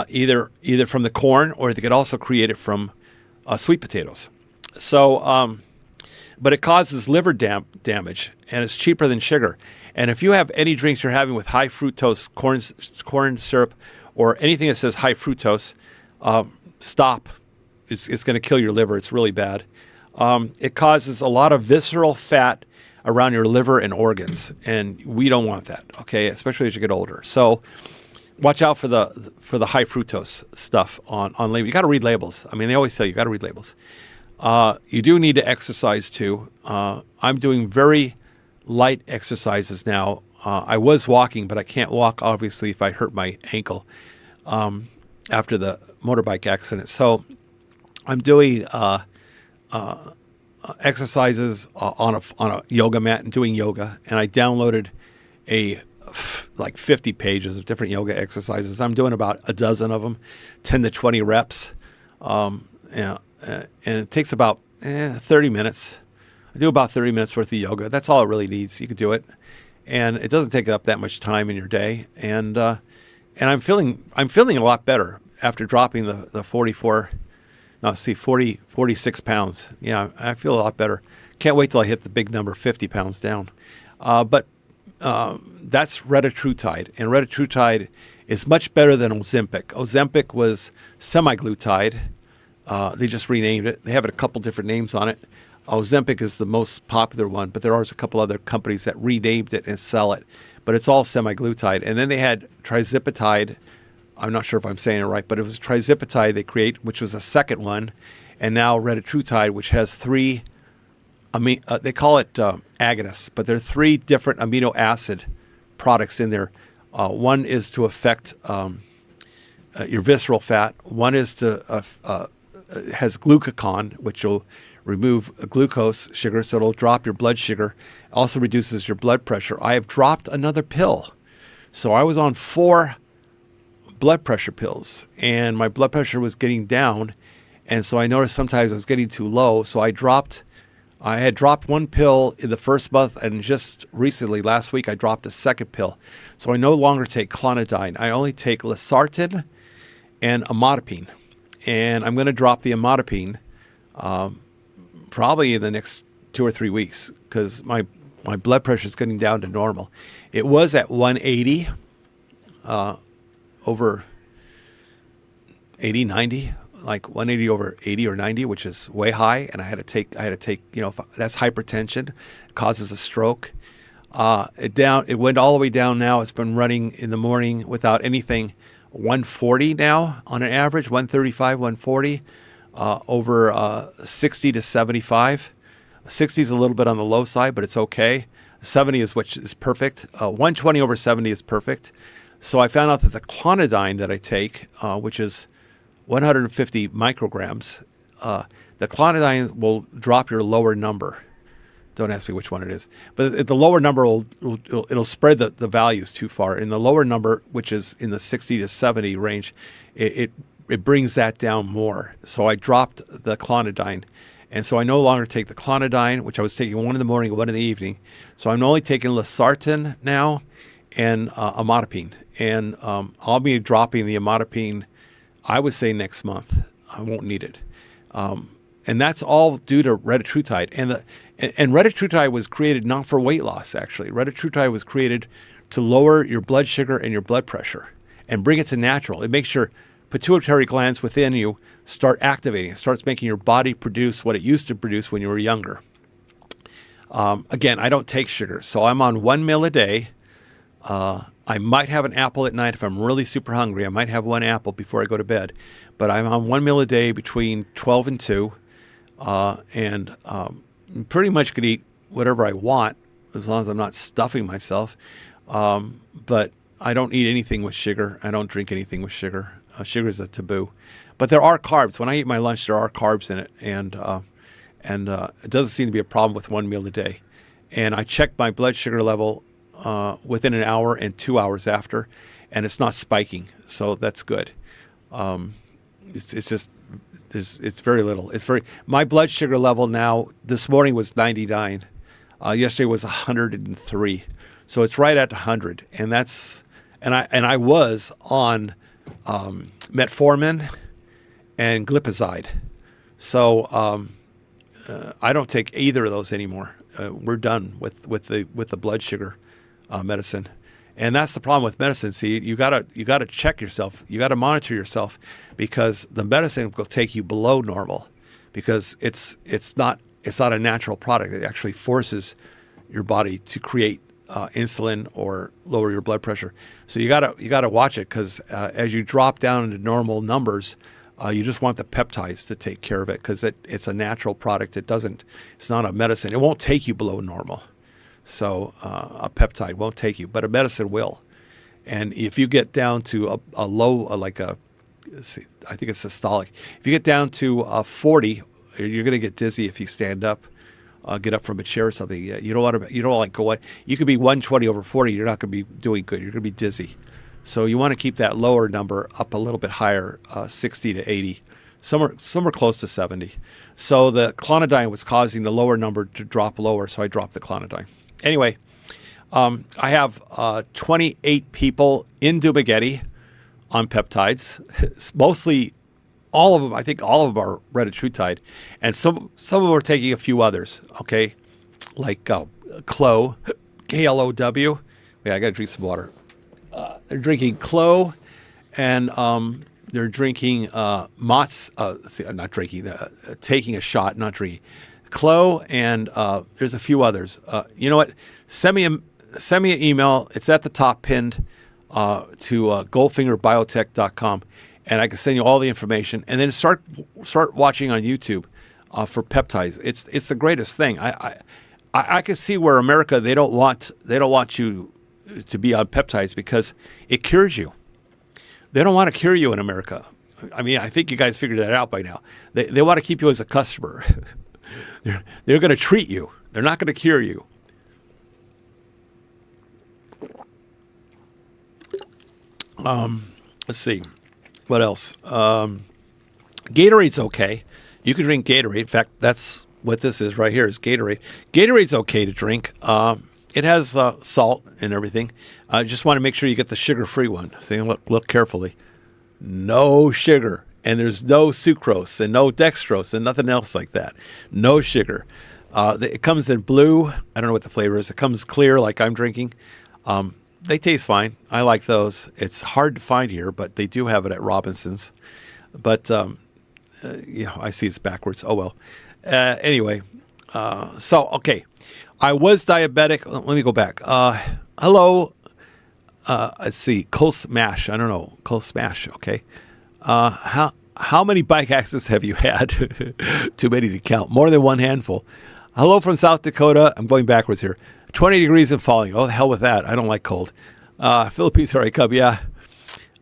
either from the corn, or they could also create it from sweet potatoes. So, but it causes liver damage, and it's cheaper than sugar. And if you have any drinks you're having with high fructose corn syrup or anything that says high fructose, stop. It's going to kill your liver. It's really bad. It causes a lot of visceral fat around your liver and organs, and we don't want that. Okay, especially as you get older. So watch out for the high fructose stuff on label. You got to read labels. I mean, they always tell you got to read labels. You do need to exercise too. I'm doing very light exercises now. I was walking, but I can't walk, obviously, if I hurt my ankle after the motorbike accident. So I'm doing exercises on a yoga mat and doing yoga. And I downloaded like 50 pages of different yoga exercises. I'm doing about a dozen of them, 10 to 20 reps. And it takes about 30 minutes. I do about 30 minutes worth of yoga. That's all it really needs. You can do it. And it doesn't take up that much time in your day. And I'm feeling a lot better after dropping the 46 pounds. Yeah, I feel a lot better. Can't wait till I hit the big number, 50 pounds down. But that's retatrutide. And retatrutide is much better than Ozempic. Ozempic was semaglutide. They just renamed it. They have a couple different names on it. Ozempic is the most popular one, but there are a couple other companies that renamed it and sell it. But it's all semaglutide. And then they had trizipatide. I'm not sure if I'm saying it right, but it was trizipatide they create, which was a second one, and now retatrutide, which has three. They call it agonists, but there are three different amino acid products in there. One is to affect your visceral fat. One is to has glucagon, which will remove glucose sugar, so it'll drop your blood sugar. Also reduces your blood pressure. I have dropped another pill. So I was on 4 blood pressure pills, and my blood pressure was getting down. And so I noticed sometimes I was getting too low. So I had dropped 1 pill in the first month, and just recently, last week, I dropped a second pill. So I no longer take clonidine. I only take losartan and amlodipine. And I'm going to drop the amlodipine probably in the next 2 or 3 weeks, because my blood pressure is getting down to normal. It was at 180 over 80, 90, like 180 over 80 or 90, which is way high. And I had to take, that's hypertension, causes a stroke. It went all the way down now. It's been running in the morning without anything, 140 now on an average, 135, 140, over 60 to 75. 60 is a little bit on the low side, but it's okay. 70 is which is perfect. 120 over 70 is perfect. So I found out that the clonidine that I take, which is 150 micrograms, the clonidine will drop your lower number. Don't ask me which one it is. But the lower number it'll spread the values too far. In the lower number, which is in the 60 to 70 range, it brings that down more. So I dropped the clonidine. And so I no longer take the clonidine, which I was taking 1 in the morning, 1 in the evening. So I'm only taking losartan now and amlodipine. And I'll be dropping the amlodipine, I would say, next month. I won't need it. And that's all due to retatrutide. And retatrutide was created not for weight loss, actually. Retatrutide was created to lower your blood sugar and your blood pressure and bring it to natural. It makes your pituitary glands within you start activating. It starts making your body produce what it used to produce when you were younger. Again, I don't take sugar, so I'm on 1 meal a day. I might have an apple at night if I'm really super hungry. I might have 1 apple before I go to bed. But I'm on 1 meal a day between 12 and 2. And pretty much could eat whatever I want as long as I'm not stuffing myself. But I don't eat anything with sugar. I don't drink anything with sugar. Sugar is a taboo. But there are carbs. When I eat my lunch, there are carbs in it. And it doesn't seem to be a problem with 1 meal a day. And I check my blood sugar level within an hour and 2 hours after, and it's not spiking. So that's good. It's very little. My blood sugar level now, this morning was 99. Yesterday was 103. So it's right at 100. And I was on metformin and glipizide. So I don't take either of those anymore. We're done with the blood sugar medicine. And that's the problem with medicine. See, you gotta check yourself. You gotta monitor yourself, because the medicine will take you below normal, because it's not a natural product. It actually forces your body to create insulin or lower your blood pressure. So you gotta watch it, because as you drop down into normal numbers, you just want the peptides to take care of it, because it's a natural product. It's not a medicine. It won't take you below normal. So a peptide won't take you, but a medicine will. And if you get down to a low, I think it's systolic. If you get down to 40, you're going to get dizzy if you stand up, get up from a chair or something. You don't want to go. You could be 120 over 40. You're not going to be doing good. You're going to be dizzy. So you want to keep that lower number up a little bit higher, 60 to 80. Some are close to 70. So the clonidine was causing the lower number to drop lower, so I dropped the clonidine. Anyway, I have 28 people in Dumagetti on peptides. Mostly all of them, I think all of them are retatrutide. And some of them are taking a few others, okay? Like Klo, Klow. Yeah, I got to drink some water. They're drinking Klo, and they're drinking taking a shot, not drinking, Chloe, and there's a few others. You know what? Send me an email. It's at the top pinned to goldfingerbiotech.com, and I can send you all the information. And then start watching on YouTube for peptides. It's the greatest thing. I can see where America they don't want you to be on peptides because it cures you. They don't want to cure you in America. I mean, I think you guys figured that out by now. They want to keep you as a customer. They're going to treat you. They're not going to cure you. Let's see. What else? Gatorade's okay. You can drink Gatorade. In fact, that's what this is right here is Gatorade. Gatorade's okay to drink. It has salt and everything. I just want to make sure you get the sugar-free one. So you look carefully. No sugar. And there's no sucrose and no dextrose and nothing else like that. No sugar. It comes in blue. I don't know what the flavor is. It comes clear like I'm drinking. They taste fine. I like those. It's hard to find here, but they do have it at Robinson's. But, I see it's backwards. Oh, well. Anyway, okay. I was diabetic. Let me go back. Hello. Let's see. Cole Smash. I don't know. Cole Smash. Okay. How many bike accidents have you had? Too many to count. More than one handful. Hello from South Dakota. I'm going backwards here. 20 degrees and falling. Oh, the hell with that. I don't like cold. Philippines, all right, Cub. Yeah.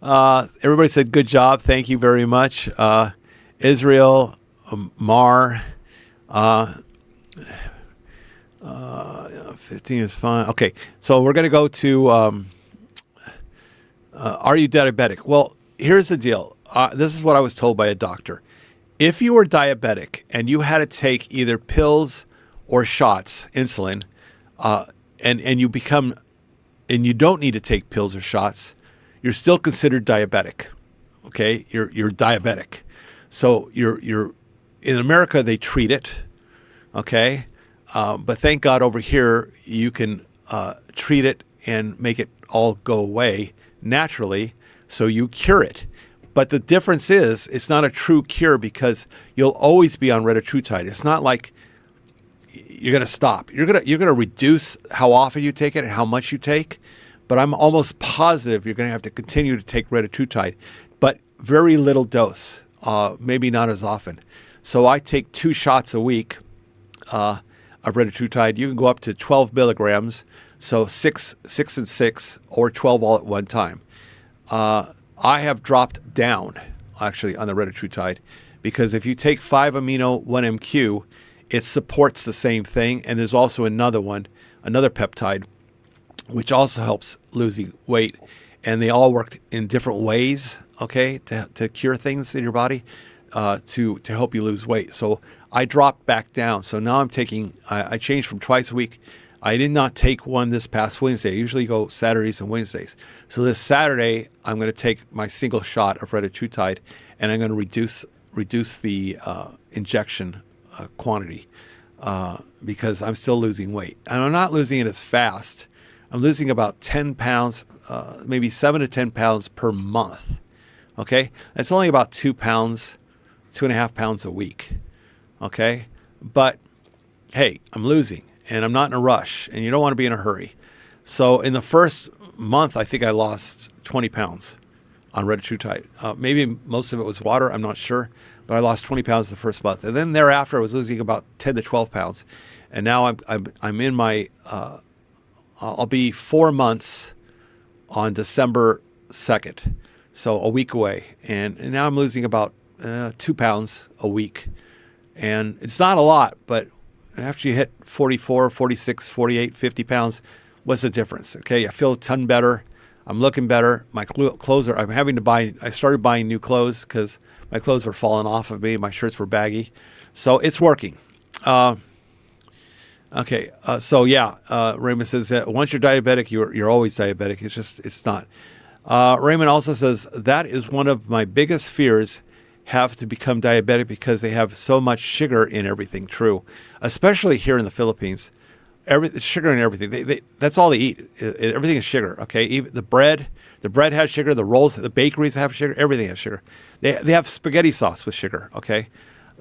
Everybody said good job. Thank you very much. Israel, Mar, 15 is fine. Okay, so we're going to go to, are you diabetic? Well, here's the deal. This is what I was told by a doctor. If you were diabetic and you had to take either pills or shots, insulin, and you don't need to take pills or shots, you're still considered diabetic. Okay, you're diabetic. So you're in America they treat it. Okay, but thank God over here you can treat it and make it all go away naturally. So you cure it. But the difference is it's not a true cure because you'll always be on retatrutide. It's not like you're going to stop. You're going to reduce how often you take it and how much you take. But I'm almost positive you're going to have to continue to take retatrutide, but very little dose, maybe not as often. So I take 2 shots a week of retatrutide. You can go up to 12 milligrams, so 6 and 6, or 12 all at one time. I have dropped down, actually, on the retatrutide because if you take 5-amino-1-MQ, it supports the same thing. And there's also another peptide, which also helps losing weight. And they all work in different ways, okay, to cure things in your body, to help you lose weight. So I dropped back down. So now I'm taking, I changed from twice a week. I did not take one this past Wednesday. I usually go Saturdays and Wednesdays. So this Saturday, I'm going to take my single shot of retatrutide, and I'm going to reduce the injection quantity because I'm still losing weight. And I'm not losing it as fast. I'm losing about 10 pounds, maybe 7 to 10 pounds per month. Okay? That's only about 2 pounds, 2.5 pounds a week. Okay? But, hey, I'm losing. And I'm not in a rush, and you don't want to be in a hurry. So in the first month, I think I lost 20 pounds on retatrutide. Maybe most of it was water, I'm not sure, but I lost 20 pounds the first month. And then thereafter, I was losing about 10 to 12 pounds. And now I'm in my, I'll be 4 months on December 2nd, so a week away. And now I'm losing about 2 pounds a week. And it's not a lot, but after you hit 44, 46, 48, 50 pounds, what's the difference? Okay, I feel a ton better. I'm looking better. My clothes are, I started buying new clothes because my clothes were falling off of me. My shirts were baggy. So it's working. Raymond says that once you're diabetic, you're always diabetic. It's not. Raymond also says, that is one of my biggest fears, have to become diabetic because they have so much sugar in everything. True. Especially here in the Philippines. Sugar in everything. That's all they eat. Everything is sugar. Okay, even the bread has sugar. The rolls, the bakeries have sugar. Everything has sugar. They have spaghetti sauce with sugar. Okay,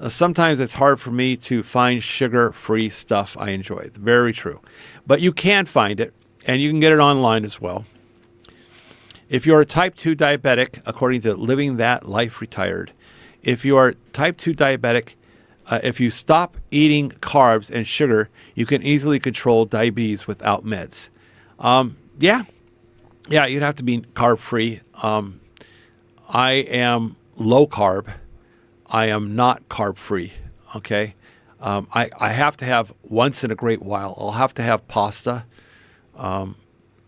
Sometimes it's hard for me to find sugar-free stuff I enjoy. Very true. But you can find it, and you can get it online as well. If you're a type 2 diabetic, according to Living That Life Retired, if you are type 2 diabetic, if you stop eating carbs and sugar, you can easily control diabetes without meds. Yeah, you'd have to be carb-free. I am low carb. I am not carb-free, okay? I have to have, once in a great while, I'll have to have pasta.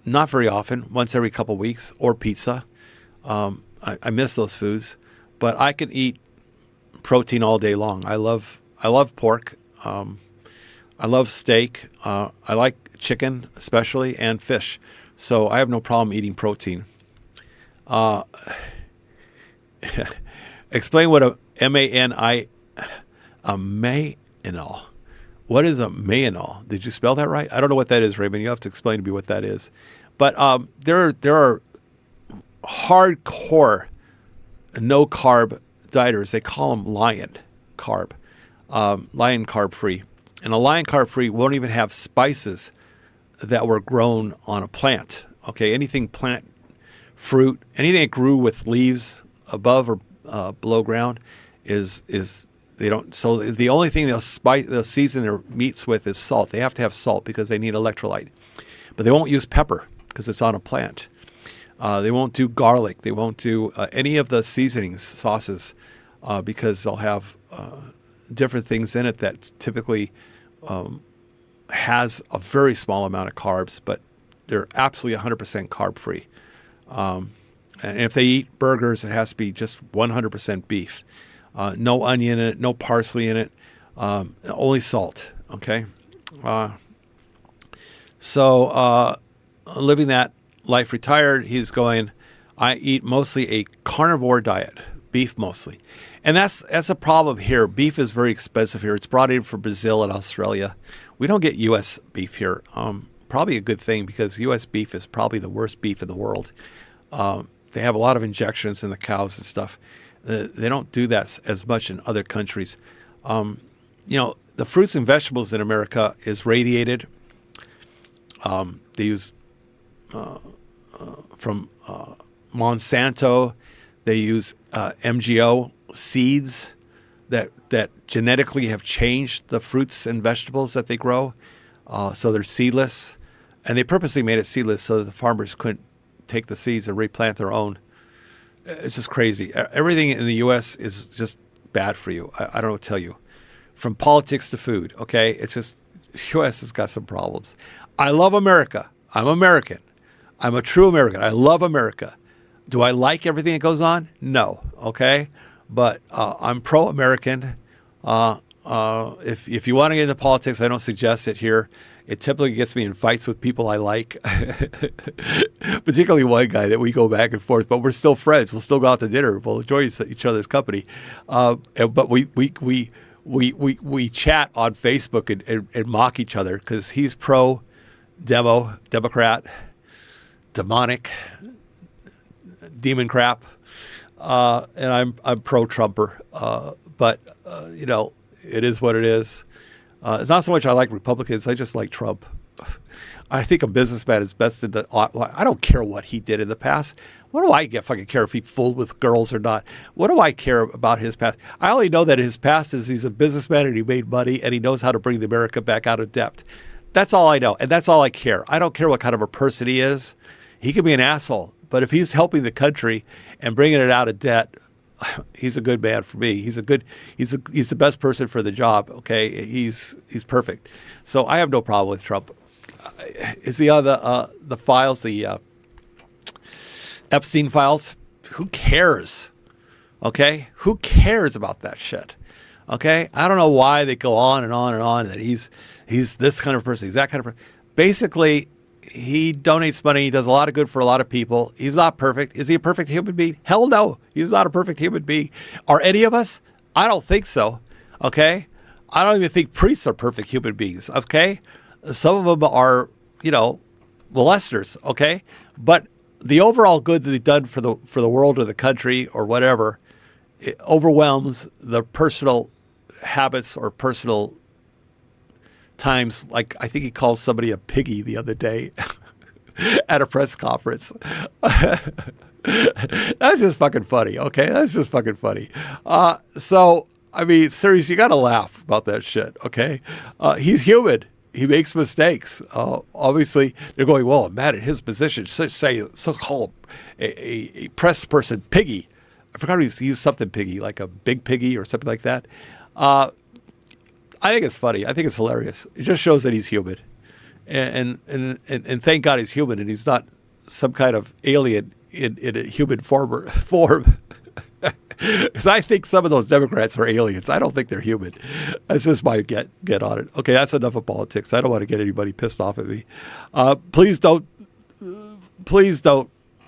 Not very often, once every couple weeks, or pizza. I miss those foods, but I can eat protein all day long. I love pork. I love steak. I like chicken, especially, and fish. So I have no problem eating protein. Explain what a MANI, a Maynol. What is a Maynol? Did you spell that right? I don't know what that is, Raymond. You have to explain to me what that is. But there are hardcore no carb dieters. They call them lion carb free. And a lion carb free won't even have spices that were grown on a plant. Okay, anything plant, fruit, anything that grew with leaves above or below ground is they don't. So the only thing they'll season their meats with is salt. They have to have salt because they need electrolyte. But they won't use pepper because it's on a plant. They won't do garlic. They won't do any of the seasonings, sauces, because they'll have different things in it that typically has a very small amount of carbs, but they're absolutely 100% carb free. And if they eat burgers, it has to be just 100% beef. No onion in it, no parsley in it, only salt, okay? So Living That Life Retired, he's going, I eat mostly a carnivore diet, beef mostly. And that's a problem here. Beef is very expensive here. It's brought in from Brazil and Australia. We don't get U.S. beef here. Probably a good thing because U.S. beef is probably the worst beef in the world. They have a lot of injections in the cows and stuff. They don't do that as much in other countries. The fruits and vegetables in America is radiated. They use from Monsanto. They use MGO seeds that genetically have changed the fruits and vegetables that they grow. So they're seedless. And they purposely made it seedless so that the farmers couldn't take the seeds and replant their own. It's just crazy. Everything in the U.S. is just bad for you. I don't know what to tell you. From politics to food, okay? It's just, the U.S. has got some problems. I love America. I'm American. I'm a true American. I love America. Do I like everything that goes on? No, okay? But I'm pro-American. If you want to get into politics, I don't suggest it here. It typically gets me in fights with people I like, particularly one guy that we go back and forth, but we're still friends. We'll still go out to dinner. We'll enjoy each other's company. But we chat on Facebook and mock each other because he's Democrat, demonic, demon crap, and I'm pro-Trumper. But it is what it is. It's not so much I like Republicans. I just like Trump. I think a businessman is best in the. I don't care what he did in the past. What do I fucking care if he fooled with girls or not? What do I care about his past? I only know that his past is he's a businessman and he made money and he knows how to bring the America back out of debt. That's all I know, and that's all I care. I don't care what kind of a person he is. He could be an asshole, but if he's helping the country and bringing it out of debt, he's a good man for me. He's the best person for the job. Okay, he's perfect. So I have no problem with Trump. Is he on the files, the Epstein files? Who cares? Okay, who cares about that shit? Okay, I don't know why they go on and on and on that he's this kind of person. He's that kind of person. Basically, he donates money. He does a lot of good for a lot of people. He's not perfect. Is he a perfect human being? Hell no. He's not a perfect human being. Are any of us? I don't think so. Okay? I don't even think priests are perfect human beings. Okay? Some of them are, molesters. Okay? But the overall good that they've done for the world or the country or whatever, it overwhelms the personal habits or personal times. Like I think he called somebody a piggy the other day at a press conference. That's just fucking funny. Okay, that's just fucking funny. So I mean, seriously, you got to laugh about that shit. Okay, he's human. He makes mistakes. Obviously, they're going, well, I'm mad at his position. So call a press person piggy. I forgot he used something piggy, like a big piggy or something like that. I think it's funny. I think it's hilarious. It just shows that he's human, and thank God he's human and he's not some kind of alien in a human form. Because I think some of those Democrats are aliens. I don't think they're human. That's just my get on it. Okay, that's enough of politics. I don't want to get anybody pissed off at me. Please don't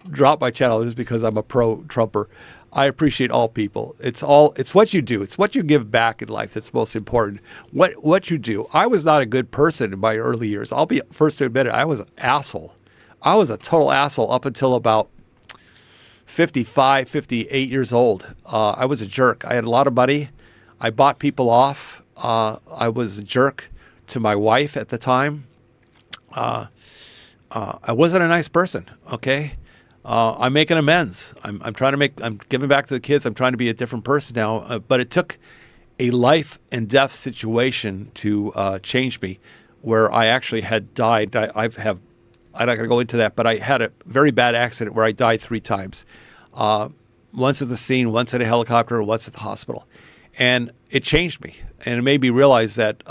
drop my channel just because I'm a pro-Trumper. I appreciate all people. It's what you do. It's what you give back in life that's most important. What you do. I was not a good person in my early years. I'll be first to admit it. I was an asshole. I was a total asshole up until about 55, 58 years old. I was a jerk. I had a lot of money. I bought people off. I was a jerk to my wife at the time. I wasn't a nice person. Okay. I'm making amends. I'm giving back to the kids. I'm trying to be a different person now. But it took a life and death situation to change me, where I actually had died. I'm not going to go into that, but I had a very bad accident where I died 3 times. Once at the scene, once in a helicopter, once at the hospital. And it changed me. And it made me realize that,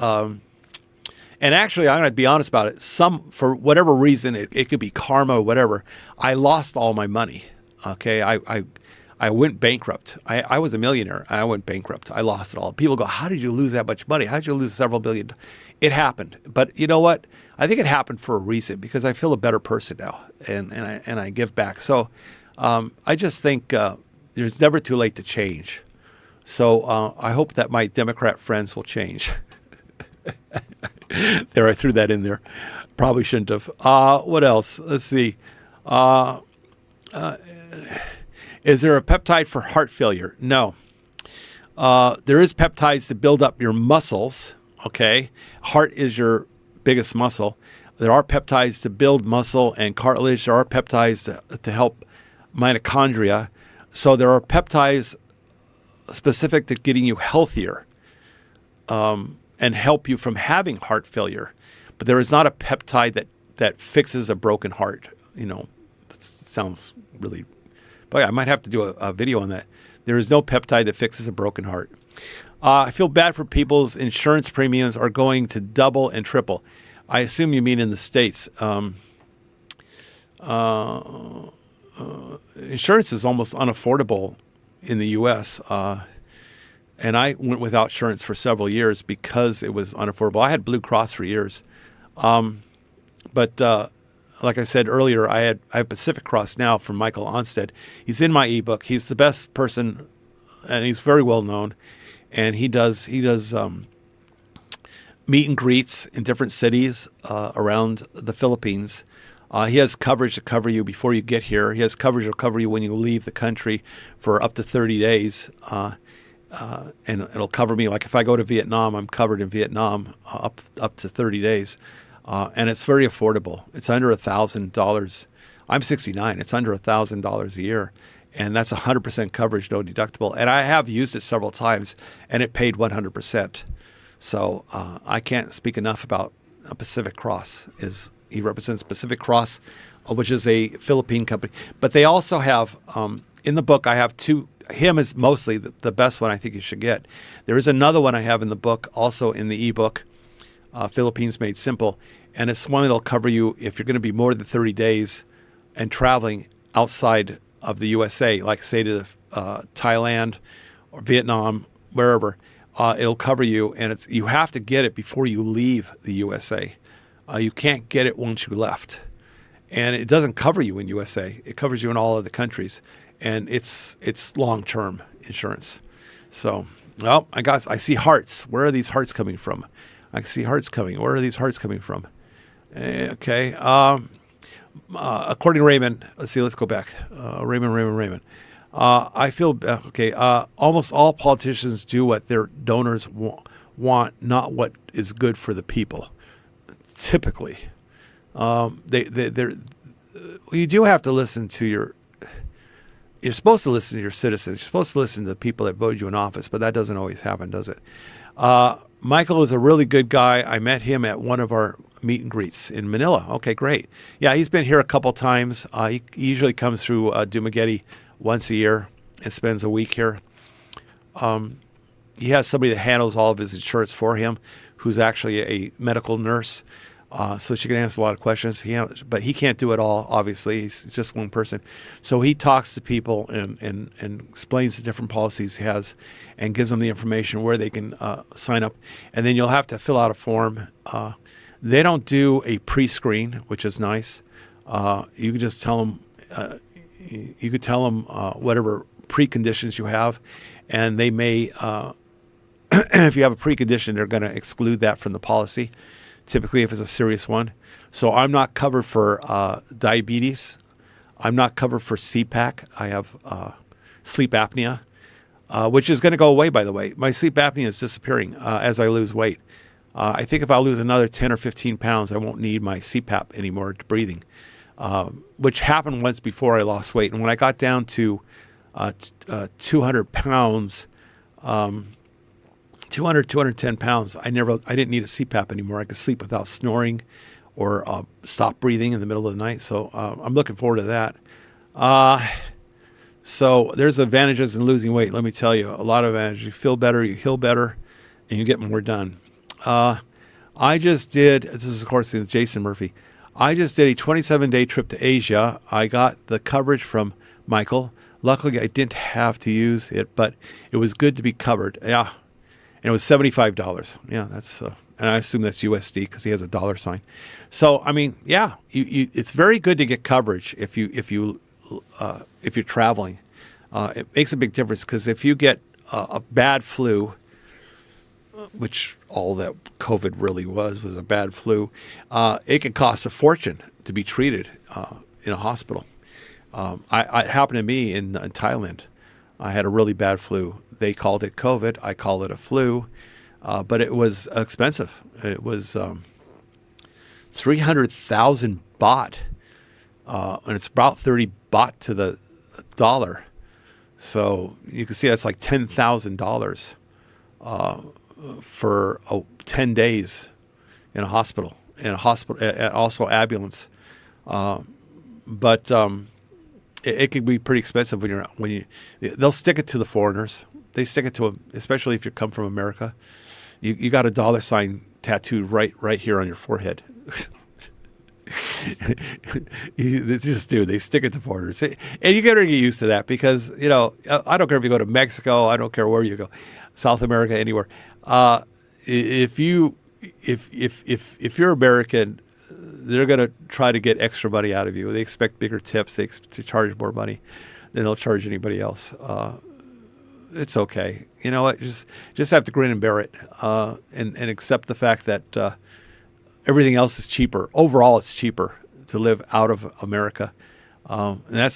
and actually, I'm going to be honest about it. For whatever reason, it could be karma or whatever, I lost all my money. Okay, I went bankrupt. I was a millionaire. I went bankrupt. I lost it all. People go, how did you lose that much money? How did you lose several billion? It happened. But you know what? I think it happened for a reason, because I feel a better person now, and I give back. So I just think there's never too late to change. So I hope that my Democrat friends will change. There, I threw that in there. Probably shouldn't have. What else? Let's see. Is there a peptide for heart failure? No. There is peptides to build up your muscles. Okay. Heart is your biggest muscle. There are peptides to build muscle and cartilage. There are peptides to help mitochondria. So there are peptides specific to getting you healthier and help you from having heart failure. But there is not a peptide that fixes a broken heart. You know, that sounds really... But I might have to do a video on that. There is no peptide that fixes a broken heart. I feel bad for people's insurance premiums are going to double and triple. I assume you mean in the States. Insurance is almost unaffordable in the U.S. And I went without insurance for several years because it was unaffordable. I had Blue Cross for years. But like I said earlier, I have Pacific Cross now from Michael Onstead. He's in my ebook. He's the best person, and he's very well known. And he does meet and greets in different cities around the Philippines. He has coverage to cover you before you get here. He has coverage to cover you when you leave the country for up to 30 days. And it'll cover me. Like if I go to Vietnam, I'm covered in Vietnam up to 30 days. And it's very affordable. It's under $1,000. I'm 69. It's under $1,000 a year. And that's 100% coverage, no deductible. And I have used it several times, and it paid 100%. So I can't speak enough about Pacific Cross. He represents Pacific Cross, which is a Philippine company. But they also have, in the book, I have two. Him is mostly the best one I think you should get. There is another one I have in the book, also in the ebook, Philippines Made Simple. And it's one that'll cover you if you're going to be more than 30 days and traveling outside of the USA, like say to Thailand or Vietnam, wherever. It'll cover you, and you have to get it before you leave the USA. You can't get it once you left. And it doesn't cover you in USA. It covers you in all other countries. And it's long-term insurance. So, well, I see hearts. Where are these hearts coming from? I see hearts coming. Where are these hearts coming from? Okay. According to Raymond, let's go back. Raymond. I feel okay. Almost all politicians do what their donors want, not what is good for the people. Typically, they're you do have to listen to you're supposed to listen to your citizens. You're supposed to listen to the people that voted you in office, but that doesn't always happen, does it? Michael is a really good guy. I met him at one of our meet and greets in Manila. Okay, great. Yeah, he's been here a couple times. He usually comes through Dumaguete once a year and spends a week here. He has somebody that handles all of his insurance for him, who's actually a medical nurse. So she can answer a lot of questions. But he can't do it all, obviously. He's just one person. So he talks to people and explains the different policies he has and gives them the information where they can sign up. And then you'll have to fill out a form. They don't do a pre-screen, which is nice. You can just tell them, whatever preconditions you have, and they may, if you have a precondition, they're going to exclude that from the policy. Typically, if it's a serious one. So I'm not covered for diabetes. I'm not covered for CPAC. I have sleep apnea, which is going to go away, by the way. My sleep apnea is disappearing as I lose weight. I think if I lose another 10 or 15 pounds, I won't need my CPAP anymore to breathing, which happened once before I lost weight. And when I got down to 200 pounds, 210 pounds, I didn't need a CPAP anymore. I could sleep without snoring or stop breathing in the middle of the night. So I'm looking forward to that. So there's advantages in losing weight. Let me tell you, a lot of advantages. You feel better, you heal better, and you get more done. I just did, this is of course Jason Murphy. I just did a 27-day trip to Asia. I got the coverage from Michael. Luckily, I didn't have to use it, but it was good to be covered. Yeah. And it was $75. Yeah, that's, and I assume that's USD because he has a dollar sign. So I mean, yeah, it's very good to get coverage if you're traveling. It makes a big difference because if you get a bad flu, which all that COVID really was a bad flu, it could cost a fortune to be treated in a hospital. It happened to me in Thailand. I had a really bad flu. They called it COVID. I call it a flu, but it was expensive. It was 300,000 baht, and it's about 30 baht to the dollar. So you can see that's like $10,000 for 10 days in a hospital, also ambulance. But it could be pretty expensive they'll stick it to the foreigners. They stick it to them, especially if you come from America. You got a dollar sign tattooed right here on your forehead. They just do. They stick it to foreigners, and you got to get used to that because I don't care if you go to Mexico. I don't care where you go, South America, anywhere. If you're American, they're going to try to get extra money out of you. They expect bigger tips. They expect to charge more money than they'll charge anybody else. It's okay. You know what? Just have to grin and bear it, and accept the fact that everything else is cheaper. Overall, it's cheaper to live out of America, and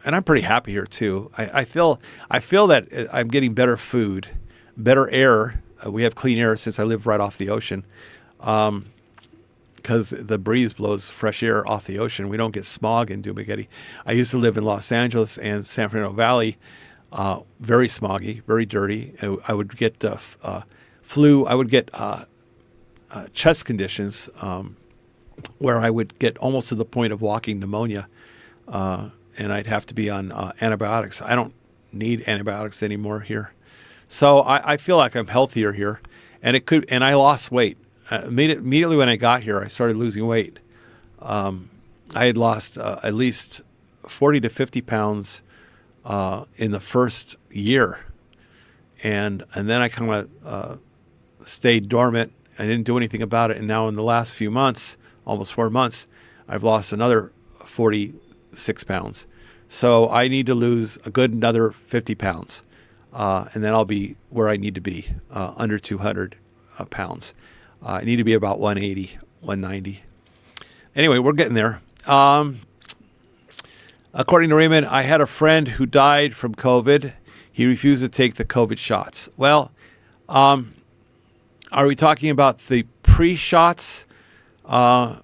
I'm pretty happy here too. I feel that I'm getting better food, better air. We have clean air since I live right off the ocean, because the breeze blows fresh air off the ocean. We don't get smog in Dumaguete. I used to live in Los Angeles and San Fernando Valley. Very smoggy, very dirty. I would get flu. I would get chest conditions where I would get almost to the point of walking pneumonia, and I'd have to be on antibiotics. I don't need antibiotics anymore here, so I feel like I'm healthier here, and I lost weight immediately when I got here. I started losing weight. I had lost at least 40 to 50 pounds in the first year, and then I kind of stayed dormant. I didn't do anything about it, and now in the last few months, almost 4 months, I've lost another 46 pounds. So I need to lose a good another 50 pounds, and then I'll be where I need to be, under 200 pounds. I need to be about 180, 190. Anyway, we're getting there. According to Raymond, I had a friend who died from COVID. He refused to take the COVID shots. Well, are we talking about the pre-shots? The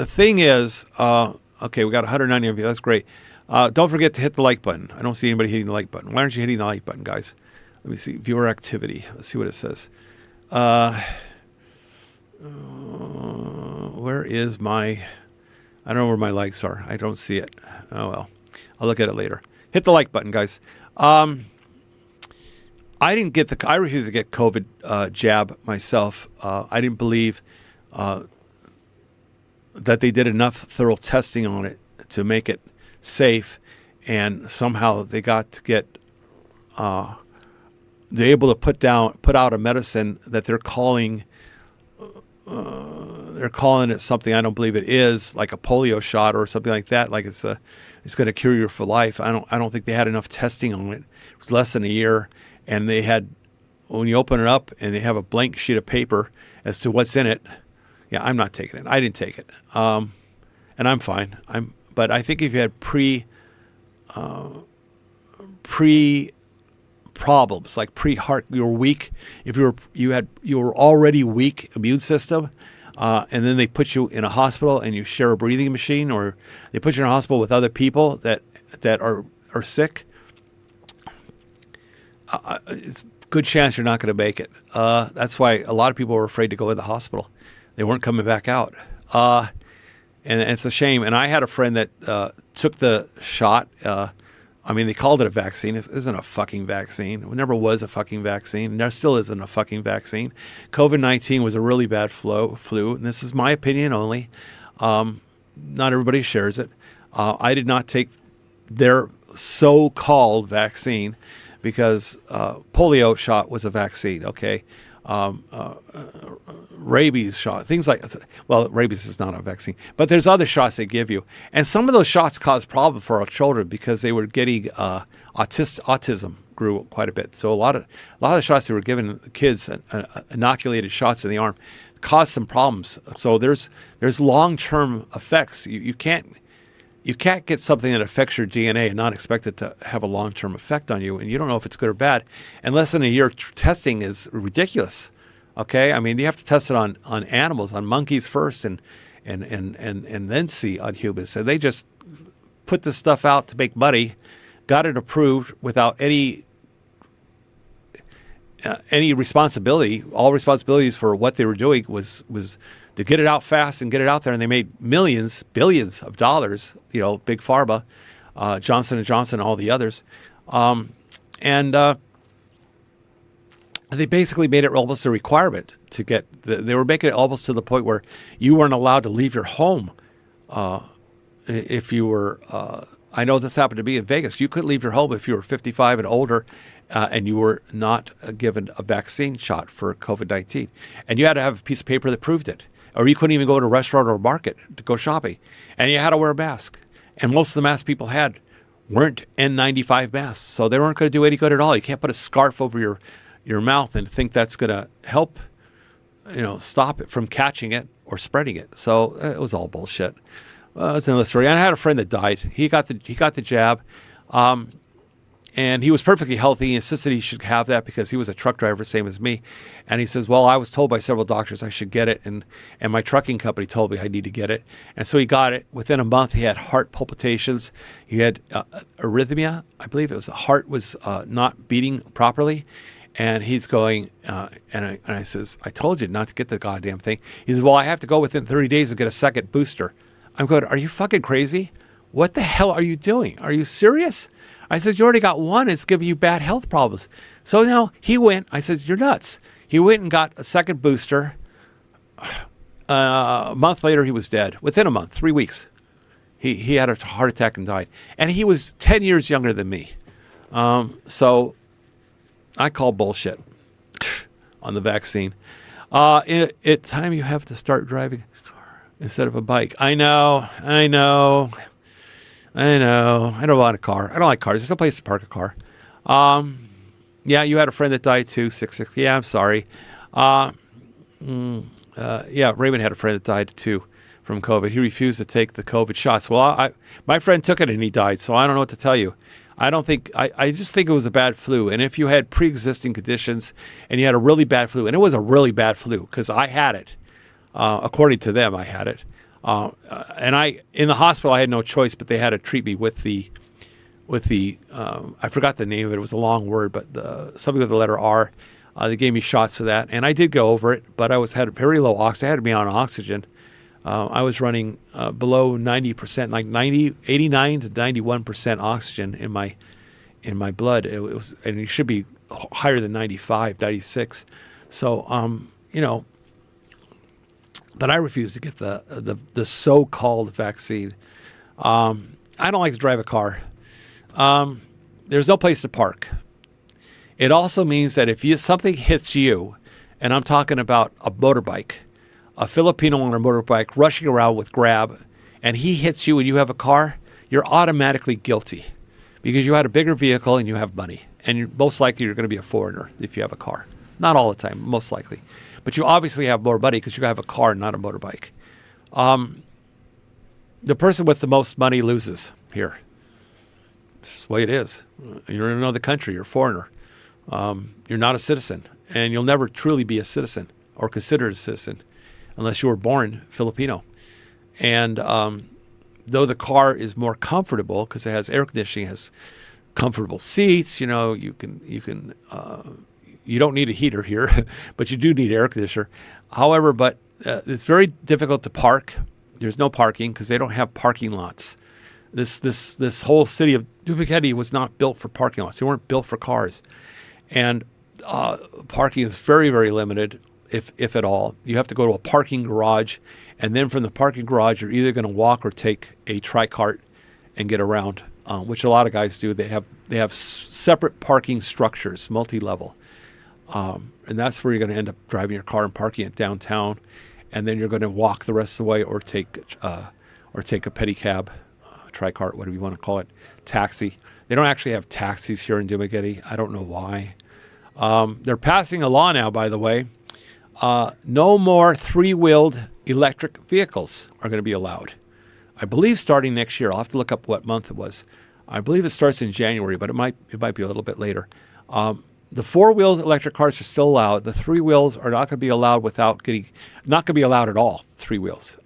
thing is, okay, we got 190 of you. That's great. Don't forget to hit the like button. I don't see anybody hitting the like button. Why aren't you hitting the like button, guys? Let me see. Viewer activity. Let's see what it says. Where is my... I don't know where my likes are. I don't see it. Oh, well. I'll look at it later. Hit the like button, guys. I refused to get COVID jab myself. I didn't believe that they did enough thorough testing on it to make it safe, and somehow they got to get they're able to put out a medicine that they're calling it something I don't believe it is, like a polio shot or something like that. Like it's going to cure you for life. I don't think they had enough testing on it. It was less than a year, and they had, when you open it up and they have a blank sheet of paper as to what's in it. Yeah, I'm not taking it. I didn't take it, and I'm fine. But I think if you had pre problems, like pre-heart, you were weak. If you were already weak immune system, and then they put you in a hospital and you share a breathing machine, or they put you in a hospital with other people that are sick, it's a good chance you're not going to make it. That's why a lot of people were afraid to go in the hospital. They weren't coming back out. And it's a shame. And I had a friend that took the shot. I mean, they called it a vaccine. It isn't a fucking vaccine. It never was a fucking vaccine. There still isn't a fucking vaccine. COVID-19 was a really bad flu, and this is my opinion only. Not everybody shares it. I did not take their so-called vaccine because polio shot was a vaccine, okay? Rabies shot, things like, well, rabies is not a vaccine, but there's other shots they give you. And some of those shots caused problems for our children because they were getting autism grew quite a bit. So a lot of the shots they were giving the kids, inoculated shots in the arm, caused some problems. So there's long-term effects. You can't get something that affects your DNA and not expect it to have a long-term effect on you, and you don't know if it's good or bad. And less than a year testing is ridiculous. Okay, I mean, you have to test it on animals, on monkeys first, and then see on humans. So they just put this stuff out to make money, got it approved without any responsibility. All responsibilities for what they were doing was to get it out fast and get it out there, and they made millions, billions of dollars. You know, Big Pharma, Johnson & Johnson, all the others, they basically made it almost a requirement to get. They were making it almost to the point where you weren't allowed to leave your home if you were. I know this happened to me in Vegas. You couldn't leave your home if you were 55 and older, and you were not given a vaccine shot for COVID-19, and you had to have a piece of paper that proved it. Or you couldn't even go to a restaurant or a market to go shopping, and you had to wear a mask. And most of the masks people had weren't N95 masks, so they weren't going to do any good at all. You can't put a scarf over your mouth and think that's going to help, stop it from catching it or spreading it. So it was all bullshit. That's another story. And I had a friend that died. He got the jab, and he was perfectly healthy. He insisted he should have that because he was a truck driver, same as me. And he says, well, I was told by several doctors I should get it, and my trucking company told me I need to get it. And so he got it. Within a month, he had heart palpitations. He had arrhythmia. I believe it was the heart was not beating properly. And he's going, and I says, I told you not to get the goddamn thing. He says, well, I have to go within 30 days to get a second booster. I'm going, are you fucking crazy? What the hell are you doing? Are you serious? I said, you already got one. It's giving you bad health problems. So now he went. I said, you're nuts. He went and got a second booster. A month later, he was dead. Within a month, 3 weeks. He had a heart attack and died. And he was 10 years younger than me. So I call bullshit on the vaccine. It's time you have to start driving a car instead of a bike. I know. I don't want a car. I don't like cars. There's no place to park a car. Yeah, you had a friend that died too. 6'6". Yeah, I'm sorry. Yeah, Raymond had a friend that died too. from COVID. He refused to take the COVID shots. Well, my friend took it and he died, so I don't know what to tell you. I just think it was a bad flu. And if you had pre-existing conditions and you had a really bad flu, and it was a really bad flu because I had it, according to them, I had it. And in the hospital, I had no choice, but they had to treat me with the I forgot the name of it. It was a long word, but something with the letter R. They gave me shots for that, and I did go over it, but had very low oxygen. I had to be on oxygen. I was running below 90%, like 89 to 91% oxygen in my blood. It was, and it should be higher than 95, 96. So, but I refused to get the so-called vaccine. I don't like to drive a car. There's no place to park. It also means that if something hits you, and I'm talking about a motorbike, a Filipino on a motorbike rushing around with Grab, and he hits you and you have a car, you're automatically guilty because you had a bigger vehicle and you have money. And most likely you're going to be a foreigner if you have a car. Not all the time, most likely. But you obviously have more money because you have a car, not a motorbike. The person with the most money loses here. It's the way it is. You're in another country. You're a foreigner. You're not a citizen. And you'll never truly be a citizen or considered a citizen unless you were born Filipino. And though the car is more comfortable because it has air conditioning, it has comfortable seats, you don't need a heater here, but you do need air conditioner. However, it's very difficult to park. There's no parking because they don't have parking lots. This whole city of Dumaguete was not built for parking lots. They weren't built for cars. And parking is very, very limited, if at all. You have to go to a parking garage, and then from the parking garage, you're either going to walk or take a tri-cart and get around, which a lot of guys do. They have separate parking structures, multi-level, and that's where you're going to end up driving your car and parking it downtown, and then you're going to walk the rest of the way or take a pedicab, tri-cart, whatever you want to call it, taxi. They don't actually have taxis here in Dumaguete. I don't know why. They're passing a law now, by the way. No more three-wheeled electric vehicles are going to be allowed. I believe starting next year. I'll have to look up what month it was. I believe it starts in January, but it might be a little bit later. The four-wheeled electric cars are still allowed. The three wheels are not going to be allowed not going to be allowed at all. Three wheels.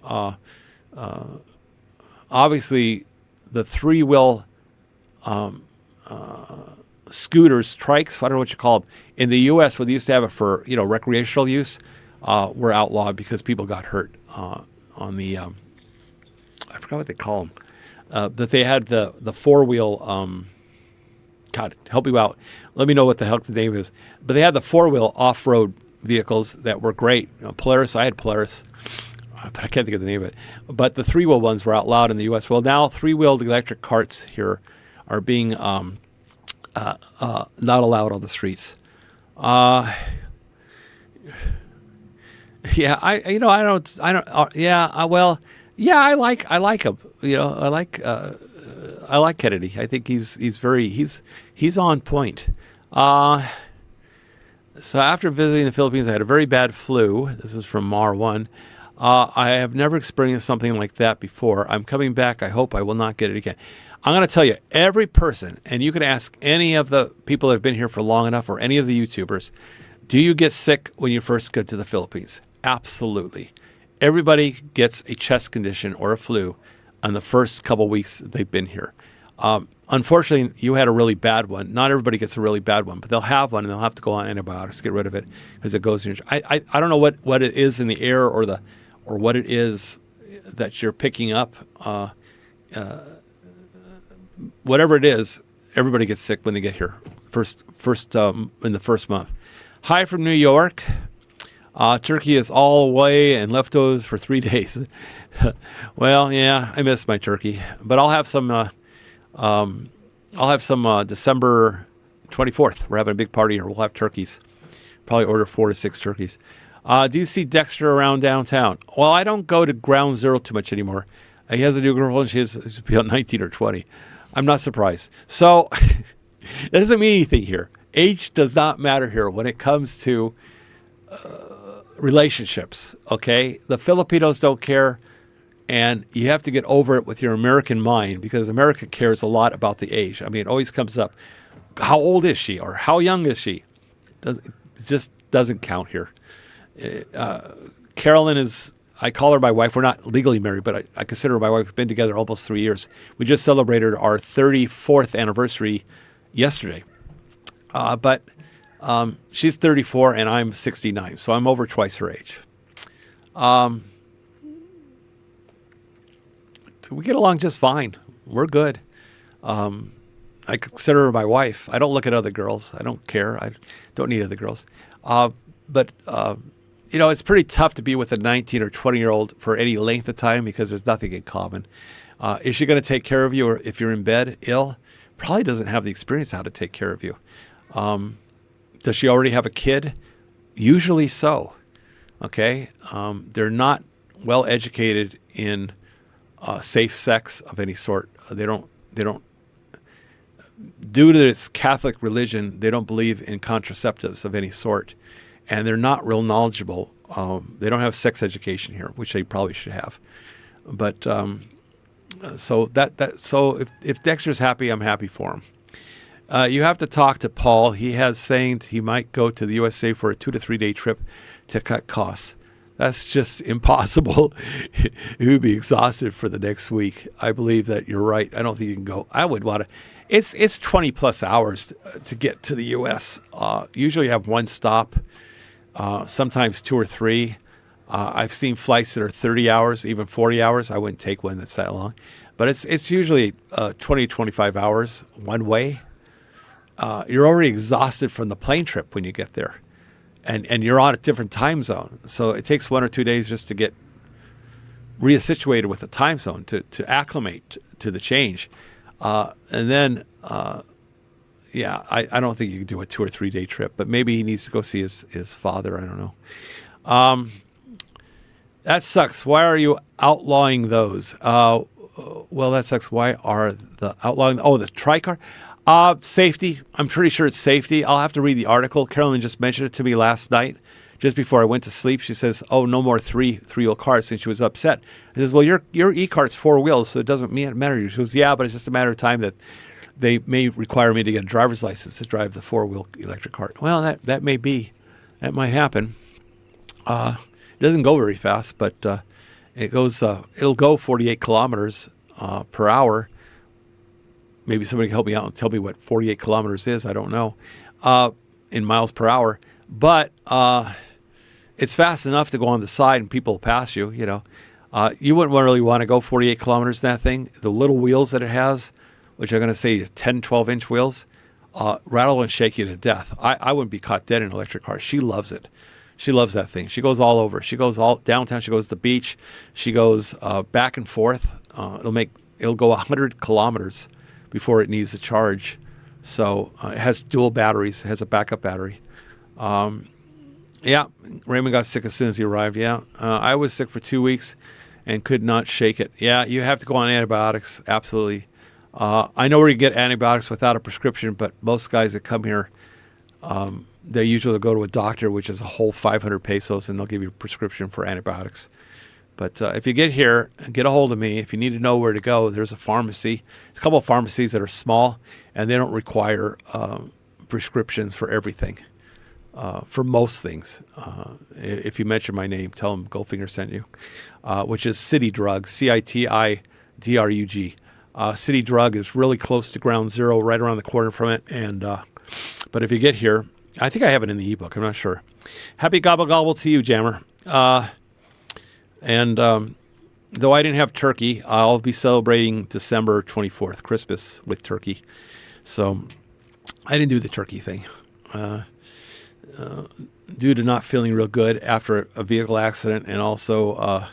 Obviously, the three-wheel scooters, trikes, I don't know what you call them. In the U.S., where they used to have it for recreational use, were outlawed because people got hurt on the I forgot what they call them. But they had the four-wheel. God, help you out. Let me know what the heck the name is. But they had the four-wheel off-road vehicles that were great. Polaris, I had Polaris, but I can't think of the name of it. But the three-wheel ones were outlawed in the U.S. Well, now three-wheeled electric carts here are being not allowed on the streets. I like him. I like Kennedy. I think he's on point. So after visiting the Philippines, I had a very bad flu. This is from Mar 1. I have never experienced something like that before. I'm coming back. I hope I will not get it again. I'm going to tell you, every person, and you can ask any of the people that have been here for long enough or any of the YouTubers, do you get sick when you first get to the Philippines? Absolutely. Everybody gets a chest condition or a flu on the first couple weeks they've been here. Unfortunately, you had a really bad one. Not everybody gets a really bad one, but they'll have one and they'll have to go on antibiotics to get rid of it because it goes in your. I don't know what it is in the air or what it is that you're picking up. Whatever it is, everybody gets sick when they get here. First in the first month. Hi from New York. Turkey is all away and leftovers for 3 days. Well, yeah, I miss my turkey, but I'll have some. December 24th. We're having a big party here. We'll have turkeys. Probably order 4 to 6 turkeys. Do you see Dexter around downtown? Well, I don't go to Ground Zero too much anymore. He has a new girlfriend. She's about 19 or 20. I'm not surprised. So that doesn't mean anything here. Age does not matter here when it comes to relationships. Okay, the Filipinos don't care. And you have to get over it with your American mind, because America cares a lot about the age. I mean, it always comes up. How old is she, or how young is she? It just doesn't count here. Carolyn is, I call her my wife. We're not legally married, but I consider her my wife. We've been together almost 3 years. We just celebrated our 34th anniversary yesterday. But she's 34 and I'm 69, so I'm over twice her age. We get along just fine. We're good. I consider her my wife. I don't look at other girls. I don't care. I don't need other girls. But it's pretty tough to be with a 19 or 20-year-old for any length of time, because there's nothing in common. Is she going to take care of you, or if you're in bed ill? Probably doesn't have the experience how to take care of you. Does she already have a kid? Usually so. Okay. They're not well educated in safe sex of any sort. They don't, due to its Catholic religion, they don't believe in contraceptives of any sort, and they're not real knowledgeable. They don't have sex education here, which they probably should have. But so if Dexter's happy, I'm happy for him. You have to talk to Paul. He has saying he might go to the USA for a 2 to 3 day trip to cut costs. That's just impossible. He would be exhausted for the next week. I believe that you're right. I don't think you can go. I would want to. It's 20 plus hours to get to the U.S. Usually you have one stop, sometimes 2 or 3. I've seen flights that are 30 hours, even 40 hours. I wouldn't take one that's that long. But it's usually 20, 25 hours one way. You're already exhausted from the plane trip when you get there. And you're on a different time zone. So it takes 1 or 2 days just to get reassituated with the time zone, to acclimate to the change. And then, I don't think you can do a 2 or 3 day trip, but maybe he needs to go see his father. I don't know. That sucks. Why are you outlawing those? Well, that sucks. Why are the outlawing? Oh, the tricar. Safety. I'm pretty sure it's safety. I'll have to read the article. Carolyn just mentioned it to me last night, just before I went to sleep. She says, "Oh, no more three-wheel cars," and she was upset. I says, "Well, your e-cart's 4 wheels, so it doesn't matter." She goes, "Yeah, but it's just a matter of time that they may require me to get a driver's license to drive the 4-wheel electric cart." Well, that may be. That might happen. It doesn't go very fast, but it goes. It'll go 48 kilometers per hour. Maybe somebody can help me out and tell me what 48 kilometers is. I don't know, in miles per hour. But it's fast enough to go on the side and people will pass you. You wouldn't really want to go 48 kilometers in that thing. The little wheels that it has, which I'm going to say 10, 12-inch wheels, rattle and shake you to death. I wouldn't be caught dead in an electric car. She loves it. She loves that thing. She goes all over. She goes all downtown. She goes to the beach. She goes back and forth. It'll go 100 kilometers before it needs a charge. So it has dual batteries. It has a backup battery. Raymond got sick as soon as he arrived. I was sick for 2 weeks and could not shake it. You have to go on antibiotics. Absolutely. I know where you get antibiotics without a prescription, but most guys that come here, they usually go to a doctor, which is a whole 500 pesos, and they'll give you a prescription for antibiotics. But if you get here, get a hold of me. If you need to know where to go, there's a pharmacy. There's a couple of pharmacies that are small, and they don't require prescriptions for everything, for most things. If you mention my name, tell them Goldfinger sent you, which is City Drug, CITIDRUG. City Drug is really close to Ground Zero, right around the corner from it. And but if you get here, I think I have it in the ebook. I'm not sure. Happy gobble gobble to you, Jammer. And though I didn't have turkey, I'll be celebrating December 24th, Christmas with turkey. So I didn't do the turkey thing due to not feeling real good after a vehicle accident. And also,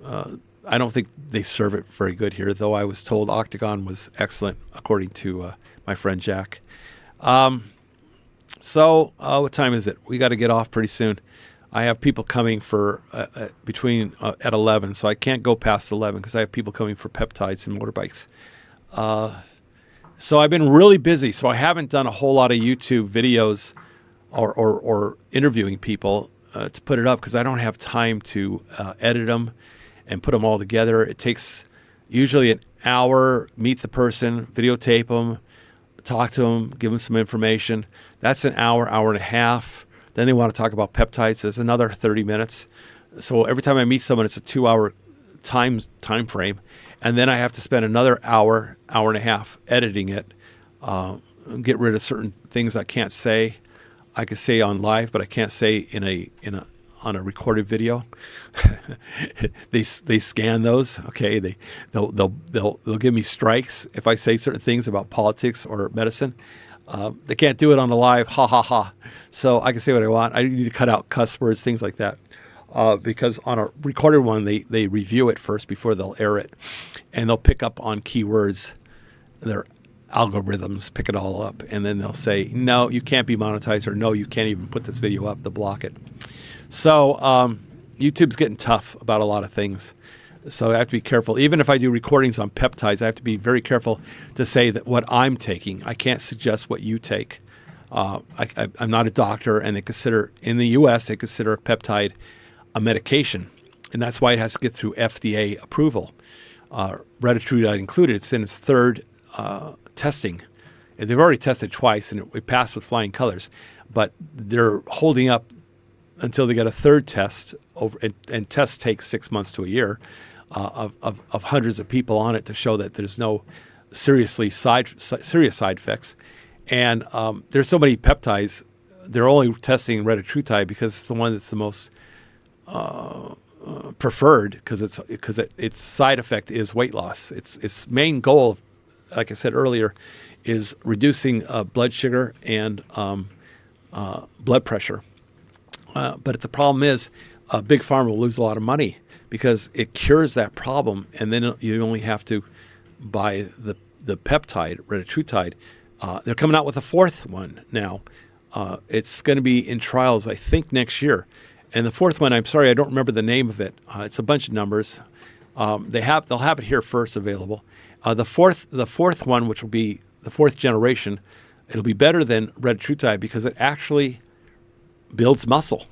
I don't think they serve it very good here, though I was told Octagon was excellent, according to my friend Jack. So what time is it? We got to get off pretty soon. I have people coming for between at 11, so I can't go past 11 because I have people coming for peptides and motorbikes. So I've been really busy, so I haven't done a whole lot of YouTube videos or interviewing people to put it up because I don't have time to edit them and put them all together. It takes usually an hour. Meet the person, videotape them, talk to them, give them some information. That's an hour, hour and a half. Then they want to talk about peptides. There's another 30 minutes. So every time I meet someone, it's a 2-hour time frame. And then I have to spend another hour, hour and a half editing it, get rid of certain things I can't say. I can say on live, but I can't say on a recorded video. They scan those. Okay, they'll give me strikes if I say certain things about politics or medicine. They can't do it on the live. Ha ha ha. So I can say what I want. I need to cut out cuss words, things like that. Because on a recorded one, they review it first before they'll air it, and they'll pick up on keywords. Their algorithms pick it all up, and then they'll say, no, you can't be monetized, or no, you can't even put this video up. They'll block it. So YouTube's getting tough about a lot of things. So I have to be careful. Even if I do recordings on peptides, I have to be very careful to say that what I'm taking. I can't suggest what you take. I'm not a doctor, and in the U.S., they consider a peptide a medication, and that's why it has to get through FDA approval. Retatrutide included. It's in its third testing. And they've already tested twice, and it passed with flying colors. But they're holding up until they get a third test, and tests take 6 months to a year, of hundreds of people on it to show that there's no serious side effects. And there's so many peptides, they're only testing retatrutide because it's the one that's the most preferred, because its side effect is weight loss. Its main goal, like I said earlier, is reducing blood sugar and blood pressure. But the problem is, Big Pharma will lose a lot of money because it cures that problem, and then you only have to buy the peptide, retatrutide. They're coming out with a fourth one now. It's going to be in trials, I think, next year. And the fourth one, I'm sorry, I don't remember the name of it. It's a bunch of numbers. They'll have it here first available. The fourth one, which will be the fourth generation, it'll be better than retatrutide because it actually builds muscle.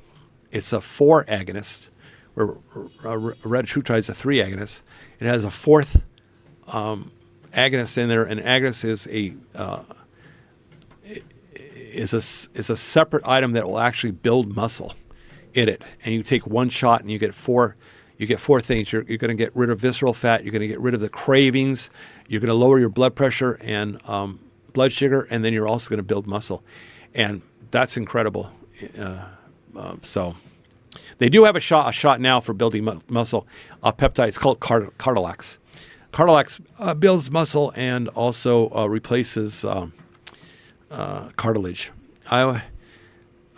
It's a 4 agonist, where retatrutide is a 3 agonist. It has a fourth agonist in there. An agonist is a separate item that will actually build muscle in it. And you take one shot and you get four things. You're going to get rid of visceral fat. You're going to get rid of the cravings. You're going to lower your blood pressure and blood sugar, and then you're also going to build muscle. And that's incredible. So they do have a shot now for building muscle. Peptide. It's called Cardilax. Cardilax builds muscle and also replaces cartilage.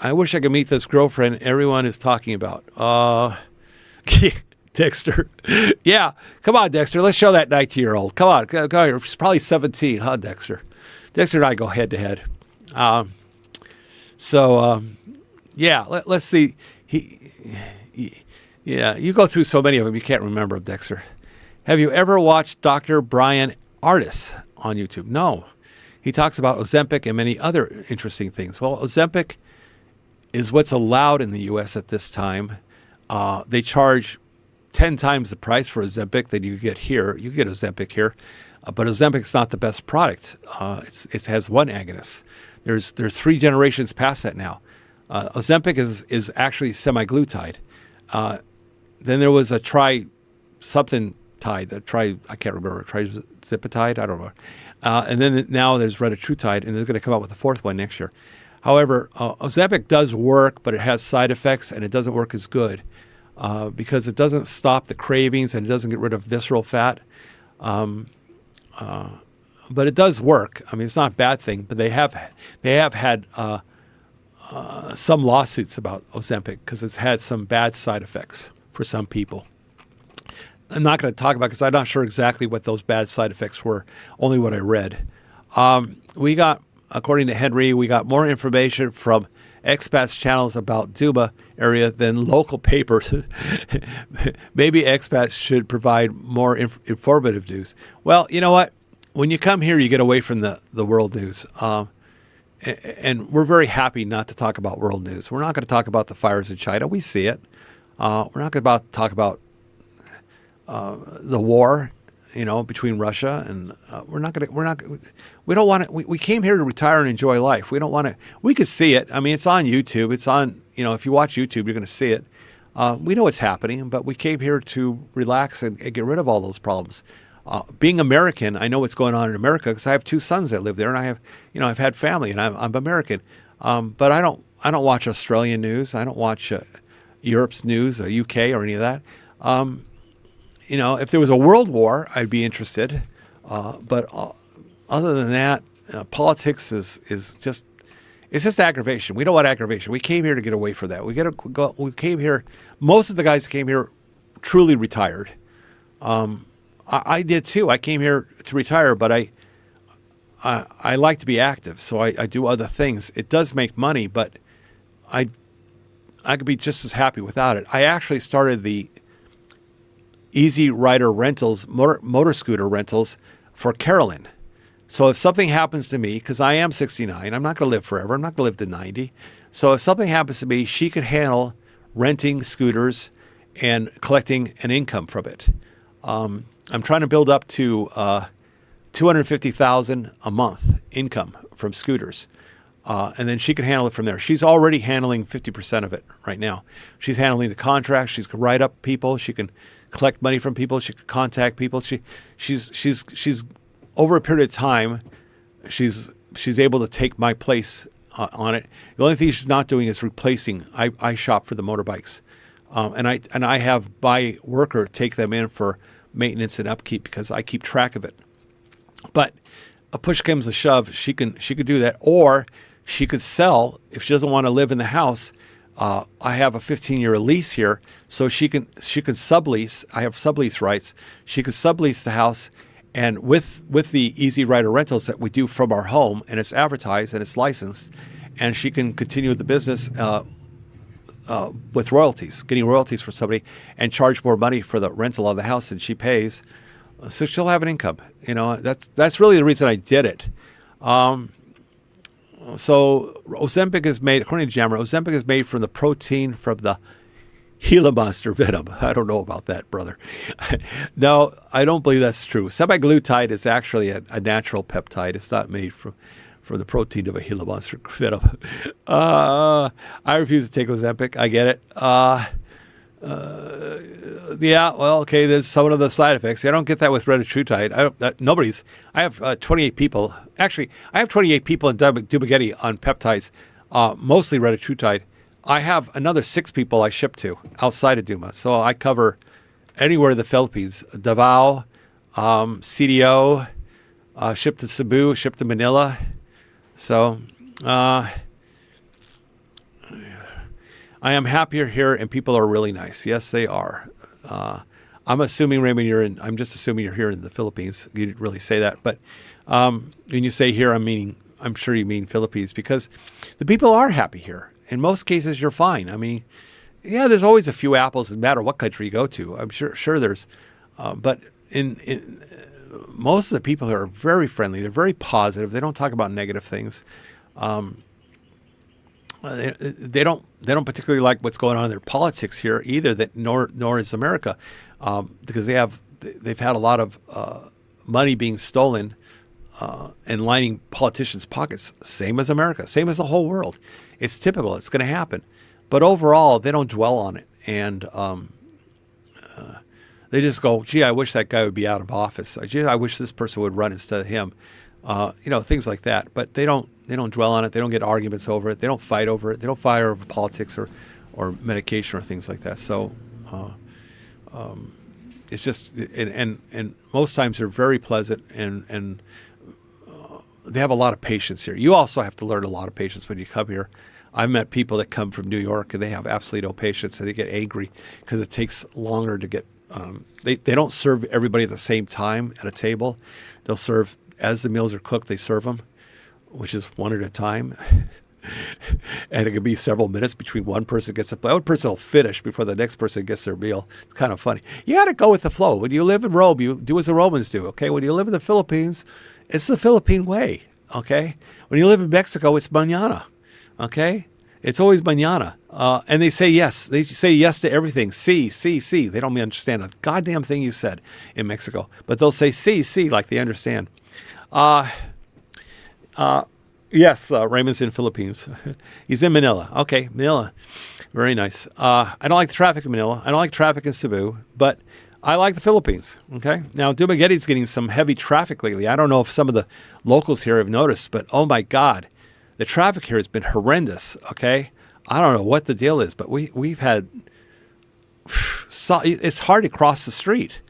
I wish I could meet this girlfriend everyone is talking about. Dexter. Yeah, come on, Dexter. Let's show that 19-year-old. Come on. She's probably 17, huh, Dexter? Dexter and I go head to head. Yeah, let's see. Yeah, you go through so many of them, you can't remember them, Dexter. Have you ever watched Dr. Brian Ardis on YouTube? No. He talks about Ozempic and many other interesting things. Well, Ozempic is what's allowed in the U.S. at this time. They charge 10 times the price for Ozempic that you get here. You get Ozempic here, but Ozempic's not the best product. It has one agonist. There's 3 generations past that now. Ozempic is actually semaglutide. Then there was a I can't remember, trizipatide, I don't know. And then now there's retatrutide, and they're going to come out with a fourth one next year. However, Ozempic does work, but it has side effects, and it doesn't work as good because it doesn't stop the cravings and it doesn't get rid of visceral fat. But it does work. I mean, it's not a bad thing, but they have had some lawsuits about Ozempic because it's had some bad side effects for some people. I'm not going to talk about it because I'm not sure exactly what those bad side effects were, only what I read. According to Henry, we got more information from expats channels about Duba area than local papers. Maybe expats should provide more informative news. Well, you know what? When you come here, you get away from the world news. And we're very happy not to talk about world news. We're not going to talk about the fires in China. We see it. We're not going to talk about the war, between Russia and we don't want to. We came here to retire and enjoy life. We don't want to. We could see it. I mean, it's on YouTube. It's on. If you watch YouTube, you're going to see it. We know what's happening, but we came here to relax and get rid of all those problems. Being American, I know what's going on in America because I have two sons that live there, and I have, I've had family, and I'm American. But I don't watch Australian news. I don't watch Europe's news, or UK, or any of that. If there was a world war, I'd be interested. But other than that, politics is just. It's just aggravation. We don't want aggravation. We came here to get away from that. We came here. Most of the guys came here truly retired. I did too. I came here to retire, but I like to be active, so I do other things. It does make money, but I could be just as happy without it. I actually started the Easy Rider rentals, motor scooter rentals for Carolyn. So if something happens to me, because I am 69, I'm not going to live forever. I'm not going to live to 90. So if something happens to me, she could handle renting scooters and collecting an income from it. I'm trying to build up to $250,000 a month income from scooters. And then she can handle it from there. She's already handling 50% of it right now. She's handling the contracts. She can write up people. She can collect money from people. She can contact people. She's over a period of time, she's able to take my place on it. The only thing she's not doing is replacing. I shop for the motorbikes, and I have my worker take them in for maintenance and upkeep because I keep track of it. But a push comes to shove, she could do that, or she could sell if she doesn't want to live in the house. I have a 15-year lease here, so she can sublease. I have sublease rights. She could sublease the house. And with the Easy Rider rentals that we do from our home, and it's advertised and it's licensed, and she can continue the business with royalties, getting royalties from somebody, and charge more money for the rental of the house than she pays, so she'll have an income. That's really the reason I did it. So Ozempic is made, according to Jammer, Ozempic is made from the protein from the Gila monster venom. I don't know about that, brother. No, I don't believe that's true. Semaglutide is actually a natural peptide. It's not made from the protein of a Gila monster venom. I refuse to take Ozempic. I get it. Yeah, well, okay, there's some of the side effects. I don't get that with retatrutide. I have 28 people. Actually, I have 28 people in Dubagetti on peptides, mostly retatrutide. I have another 6 people I ship to outside of Duma. So I cover anywhere in the Philippines. Davao, CDO, ship to Cebu, ship to Manila. So I am happier here, and people are really nice. Yes, they are. I'm assuming, Raymond, I'm just assuming you're here in the Philippines. You didn't really say that. But when you say here, I'm sure you mean Philippines, because the people are happy here. In most cases, you're fine. I mean, yeah, there's always a few apples, no matter what country you go to. I'm sure there's, but in most of the people are very friendly. They're very positive. They don't talk about negative things. They don't particularly like what's going on in their politics here either. Nor is America, because they've had a lot of money being stolen and lining politicians' pockets. Same as America. Same as the whole world. It's typical. It's going to happen. But overall, they don't dwell on it. And they just go, gee, I wish that guy would be out of office. Gee, I wish this person would run instead of him. Things like that. But they don't dwell on it. They don't get arguments over it. They don't fight over it. They don't fight over politics or medication or things like that. So it's just, and most times they're very pleasant and they have a lot of patience here. You also have to learn a lot of patience when you come here. I've met people that come from New York and they have absolutely no patience, and they get angry because it takes longer to get. They don't serve everybody at the same time at a table. They'll serve as the meals are cooked. They serve them, which is one at a time, and it can be several minutes between one person gets up. One person will finish before the next person gets their meal. It's kind of funny. You got to go with the flow. When you live in Rome, you do as the Romans do. Okay. When you live in the Philippines, it's the Philippine way. Okay. When you live in Mexico, it's mañana. Okay. It's always mañana. And they say yes. They say yes to everything. Sí, sí, sí. They don't understand a goddamn thing you said in Mexico. But they'll say sí, sí, like they understand. Yes, Raymond's in Philippines. He's in Manila. Okay, Manila. Very nice. I don't like the traffic in Manila. I don't like traffic in Cebu, but I like the Philippines. Okay. Now, Dumaguete's getting some heavy traffic lately. I don't know if some of the locals here have noticed, but oh my God, the traffic here has been horrendous. Okay. I don't know what the deal is, but we've had, it's hard to cross the street.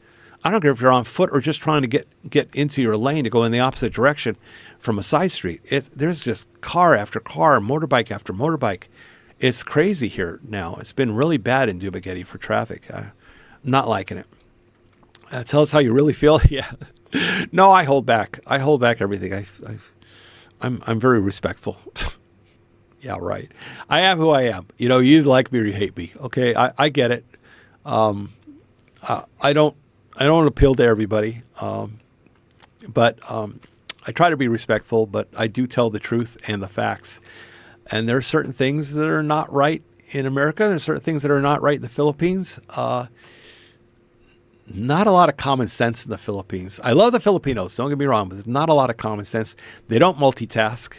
I don't care if you're on foot or just trying to get into your lane to go in the opposite direction from a side street. There's just car after car, motorbike after motorbike. It's crazy here now. It's been really bad in Dumaguete for traffic. I'm not liking it. Tell us how you really feel. Yeah. No, I hold back. I hold back everything. I'm very respectful. Yeah, right. I am who I am. You know, you like me or you hate me. Okay, I get it. I don't appeal to everybody, but I try to be respectful, but I do tell the truth and the facts. And there are certain things that are not right in America. There's certain things that are not right in the Philippines. Not a lot of common sense in the Philippines. I love the Filipinos, don't get me wrong, but there's not a lot of common sense. They don't multitask.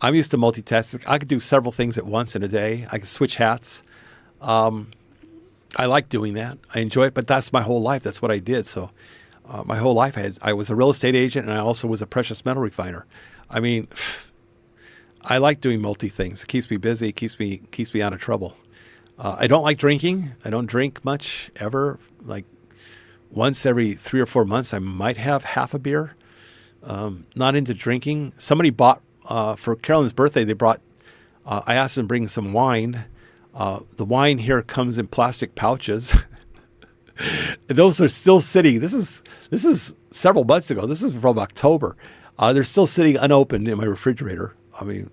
I'm used to multitasking. I could do several things at once in a day. I could switch hats. I like doing that. I enjoy it, but that's my whole life. That's what I did. So my whole life, I was a real estate agent, and I also was a precious metal refiner. I mean, I like doing multi things. It keeps me busy. It keeps me out of trouble. I don't like drinking. I don't drink much ever. Like once every 3 or 4 months, I might have half a beer. Not into drinking. Somebody bought for Carolyn's birthday. They brought. I asked them to bring some wine. The wine here comes in plastic pouches. Those are still sitting. This is several months ago. This is from October. They're still sitting unopened in my refrigerator. I mean,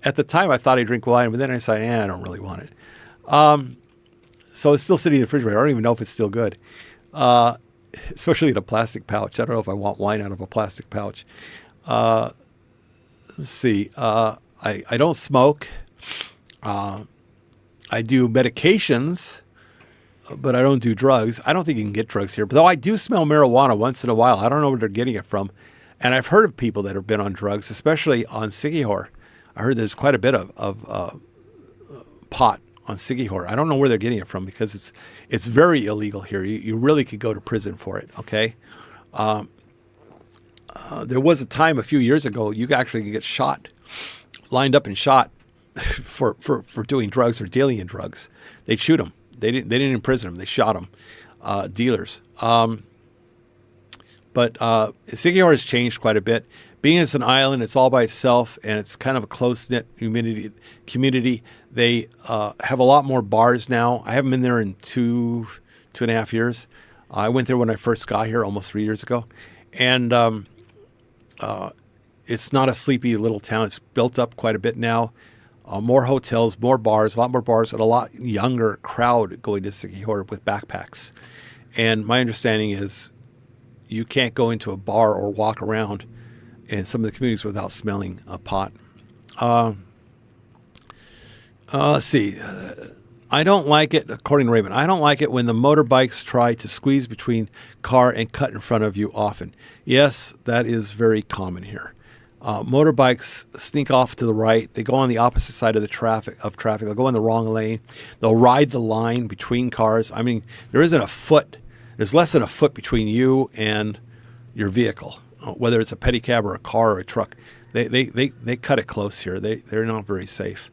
at the time I thought I'd drink wine, but then I decided, I don't really want it. So it's still sitting in the refrigerator. I don't even know if it's still good. Especially in a plastic pouch. I don't know if I want wine out of a plastic pouch. Let's see. I don't smoke. I do medications, but I don't do drugs. I don't think you can get drugs here. But though I do smell marijuana once in a while. I don't know where they're getting it from. And I've heard of people that have been on drugs, especially on Sigihor. I heard there's quite a bit of pot on Sigihor. I don't know where they're getting it from because it's very illegal here. You really could go to prison for it, okay? There was a time a few years ago you actually could get shot, lined up and shot for doing drugs or dealing in drugs. They'd shoot them. They didn't imprison them. They shot them, dealers. But Sigihor has changed quite a bit. Being it's an island, it's all by itself, and it's kind of a close-knit community. They have a lot more bars now. I haven't been there in two and a half years. I went there when I first got here almost 3 years ago. And it's not a sleepy little town. It's built up quite a bit now. More hotels, more bars, a lot more bars, and a lot younger crowd going to Sigihor with backpacks. And my understanding is you can't go into a bar or walk around in some of the communities without smelling a pot. Let's see. I don't like it, according to Raymond, I don't like it when the motorbikes try to squeeze between car and cut in front of you often. Yes, that is very common here. Motorbikes sneak off to the right. They go on the opposite side of the traffic. They'll go in the wrong lane. They'll ride the line between cars. I mean, there isn't a foot. There's less than a foot between you and your vehicle, whether it's a pedicab or a car or a truck. They cut it close here. They're not very safe.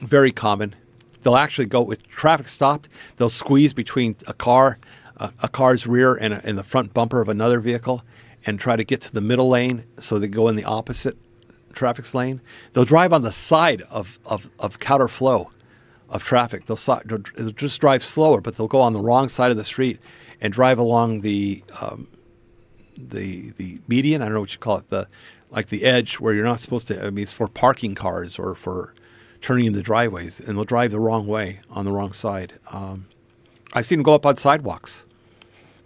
Very common. They'll actually go with traffic stopped. They'll squeeze between a car's rear and the front bumper of another vehicle and try to get to the middle lane so they go in the opposite traffic lane. They'll drive on the side of counter flow of traffic. They'll just drive slower, but they'll go on the wrong side of the street and drive along the median. I don't know what you call it, the edge where you're not supposed to. I mean, it's for parking cars or for turning into driveways, and they'll drive the wrong way on the wrong side. I've seen them go up on sidewalks.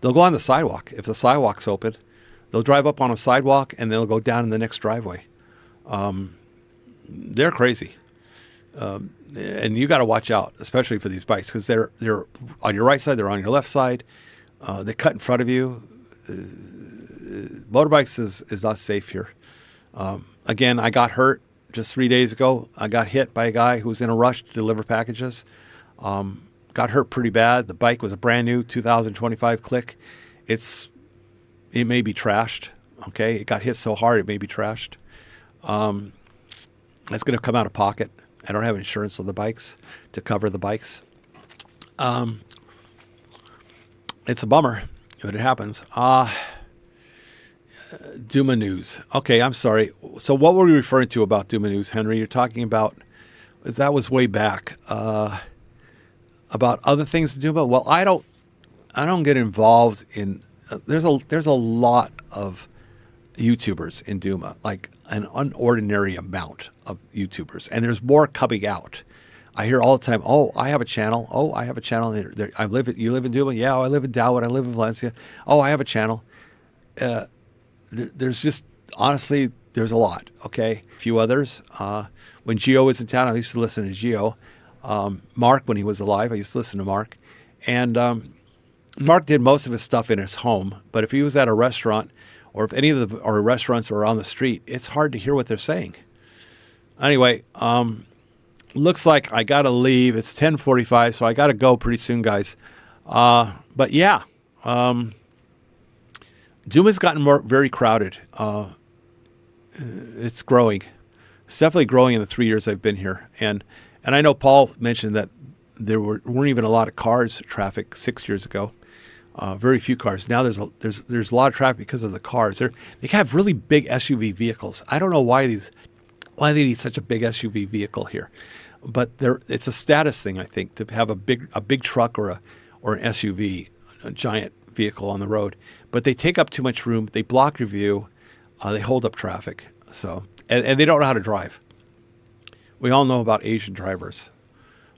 They'll go on the sidewalk if the sidewalk's open. They'll drive up on a sidewalk and they'll go down in the next driveway. They're crazy. And you got to watch out, especially for these bikes, because they're on your right side, they're on your left side. They cut in front of you. Motorbikes is not safe here. Again, I got hurt just 3 days ago. I got hit by a guy who was in a rush to deliver packages. Got hurt pretty bad. The bike was a brand new 2025 Click. It may be trashed. Okay, it got hit so hard it may be trashed. That's going to come out of pocket. I don't have insurance on the bikes to cover the bikes. It's a bummer, but it happens. Duma News. Okay, I'm sorry. So what were you referring to about Duma News, Henry? You're talking about, that was way back, about other things to Duma? Well, I don't get involved in, there's a lot of YouTubers in Duma, like an unordinary amount of YouTubers, and there's more coming out. I hear all the time, oh, I have a channel. Oh, I have a channel. You live in Duma? Yeah, I live in Dalwood. I live in Valencia. Oh, I have a channel. There's just, honestly, there's a lot, okay? A few others. When Gio was in town, I used to listen to Gio. Mark, when he was alive, I used to listen to Mark. And Mark did most of his stuff in his home, but if he was at a restaurant, or if any of our restaurants are on the street, it's hard to hear what they're saying. Anyway, looks like I got to leave. It's 10:45, so I got to go pretty soon, guys. But yeah, Duma's gotten very crowded. It's growing. It's definitely growing in the 3 years I've been here. And I know Paul mentioned that there weren't even a lot of cars traffic 6 years ago. Very few cars. Now there's a lot of traffic because of the cars. They have really big SUV vehicles. I don't know why they need such a big SUV vehicle here, but it's a status thing, I think, to have a big truck or an SUV, a giant vehicle on the road. But they take up too much room. They block your view. They hold up traffic. So and they don't know how to drive. We all know about Asian drivers.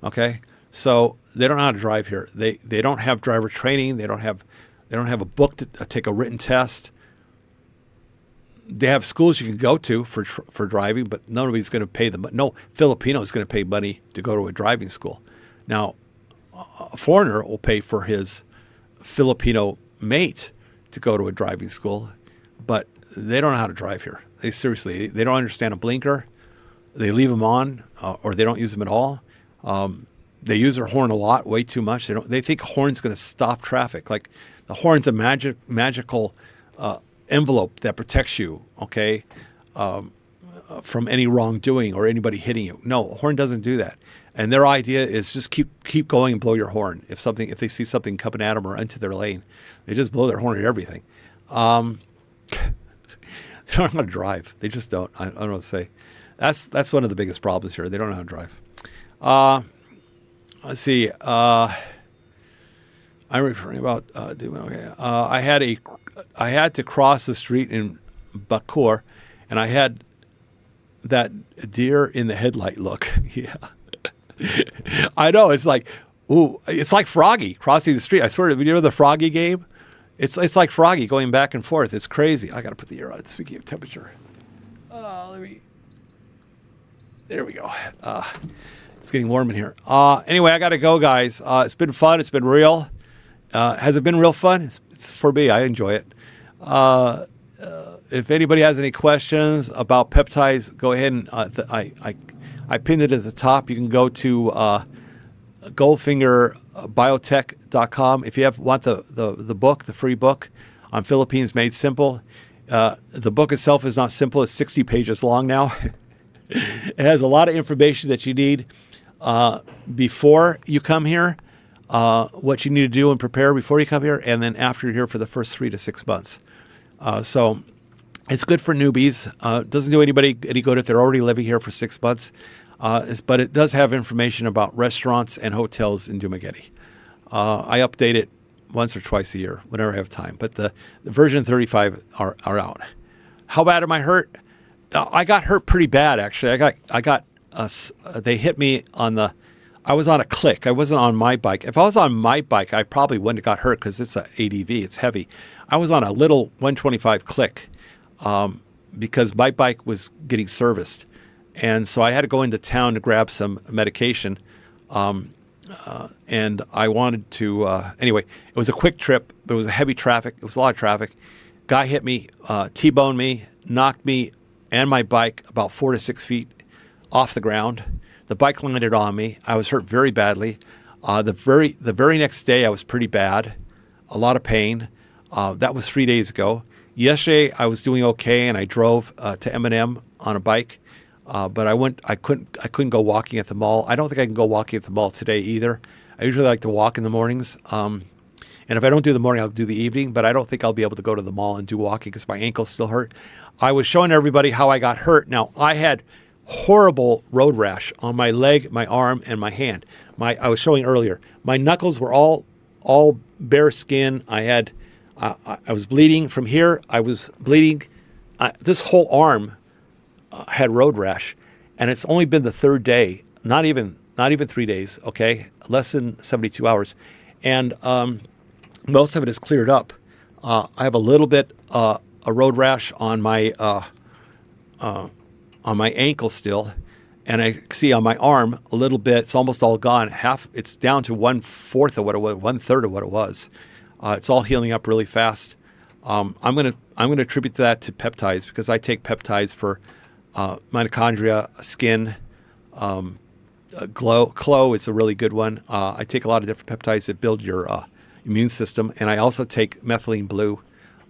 Okay. So they don't know how to drive here. They don't have driver training. They don't have a book to take a written test. They have schools you can go to for driving, but nobody's going to pay them. No Filipino is going to pay money to go to a driving school. Now, a foreigner will pay for his Filipino mate to go to a driving school, but they don't know how to drive here. They don't understand a blinker. They leave them on, or they don't use them at all. They use their horn a lot, way too much. They think a horn's going to stop traffic. Like the horn's a magical envelope that protects you, okay, from any wrongdoing or anybody hitting you. No, a horn doesn't do that. And their idea is just keep going and blow your horn. If they see something coming at them or into their lane, they just blow their horn at everything. They don't know how to drive. They just don't. I don't know what to say. That's one of the biggest problems here. They don't know how to drive. Let's see. I'm referring about. Okay. I had to cross the street in Bacoor, and I had that deer in the headlight look. Yeah, I know. It's like, ooh, it's like Froggy crossing the street. I swear, you know the Froggy game? It's like Froggy going back and forth. It's crazy. I got to put the ear on. Speaking of temperature, there we go. It's getting warm in here. Anyway, I got to go, guys. It's been fun. It's been real. Has it been real fun? It's for me. I enjoy it. If anybody has any questions about peptides, go ahead and I pinned it at the top. You can go to goldfingerbiotech.com. If you want the book, the free book on Philippines Made Simple, the book itself is not simple. It's 60 pages long now. It has a lot of information that you need before you come here, what you need to do and prepare before you come here, and then after you're here for the first 3 to 6 months. So it's good for newbies. It doesn't do anybody any good if they're already living here for 6 months. But it does have information about restaurants and hotels in Dumaguete. I update it once or twice a year, whenever I have time. But the version 35 are out. How bad am I hurt? I got hurt pretty bad, actually. They hit me I was on a Click. I wasn't on my bike. If I was on my bike, I probably wouldn't have got hurt because it's an ADV. It's heavy. I was on a little 125 Click because my bike was getting serviced. And so I had to go into town to grab some medication. And I wanted to, anyway, it was a quick trip, but it was a heavy traffic. It was a lot of traffic. Guy hit me, T-boned me, knocked me and my bike about 4 to 6 feet off the ground. The bike landed on me. I was hurt very badly. The very next day, I was pretty bad, a lot of pain. That was 3 days ago. Yesterday, I was doing okay, and I drove to M&M on a bike. But I couldn't go walking at the mall. I don't think I can go walking at the mall today either. I usually like to walk in the mornings. And if I don't do the morning, I'll do the evening. But I don't think I'll be able to go to the mall and do walking because my ankle's still hurt. I was showing everybody how I got hurt. Now, I had horrible road rash on my leg, my arm, and my hand. I was showing earlier. My knuckles were all bare skin. I was bleeding from here. I was bleeding. This whole arm had road rash, and it's only been the third day. Not even 3 days. Okay, less than 72 hours, and most of it is cleared up. I have a little bit a road rash on my ankle still, and I see on my arm a little bit. It's almost all gone. It's down to 1/4 of what it was, 1/3 of what it was. It's all healing up really fast. I'm gonna attribute that to peptides because I take peptides for mitochondria, skin, glow. It's a really good one. I take a lot of different peptides that build your immune system, and I also take methylene blue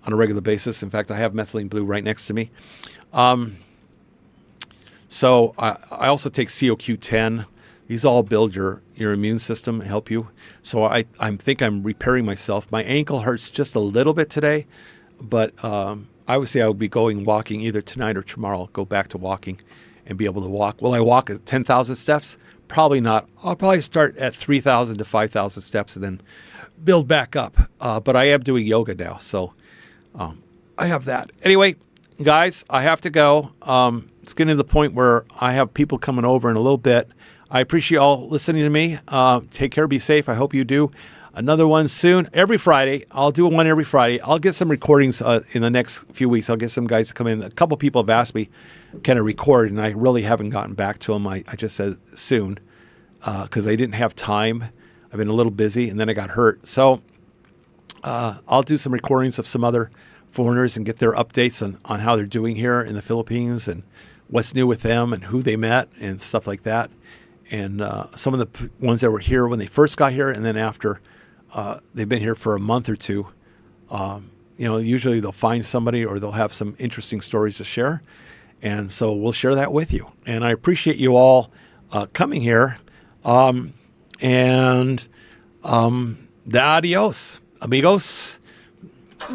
on a regular basis. In fact, I have methylene blue right next to me. So I also take CoQ10. These all build your immune system and help you. So I think I'm repairing myself. My ankle hurts just a little bit today, but I would say I would be going walking either tonight or tomorrow. I'll go back to walking and be able to walk. Will I walk at 10,000 steps? Probably not. I'll probably start at 3,000 to 5,000 steps and then build back up. But I am doing yoga now, so I have that. Anyway, guys, I have to go. It's getting to the point where I have people coming over in a little bit. I appreciate you all listening to me. Take care. Be safe. I hope you do. Another one soon. Every Friday. I'll do one every Friday. I'll get some recordings in the next few weeks. I'll get some guys to come in. A couple people have asked me, can I record? And I really haven't gotten back to them. I just said soon because I didn't have time. I've been a little busy, and then I got hurt. So I'll do some recordings of some other foreigners and get their updates on how they're doing here in the Philippines and what's new with them and who they met and stuff like that. And some of the ones that were here when they first got here, and then after they've been here for a month or two. Usually they'll find somebody or they'll have some interesting stories to share. And so we'll share that with you. And I appreciate you all coming here. Adios, amigos.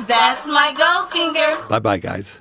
That's my Goldfinger. Bye-bye, guys.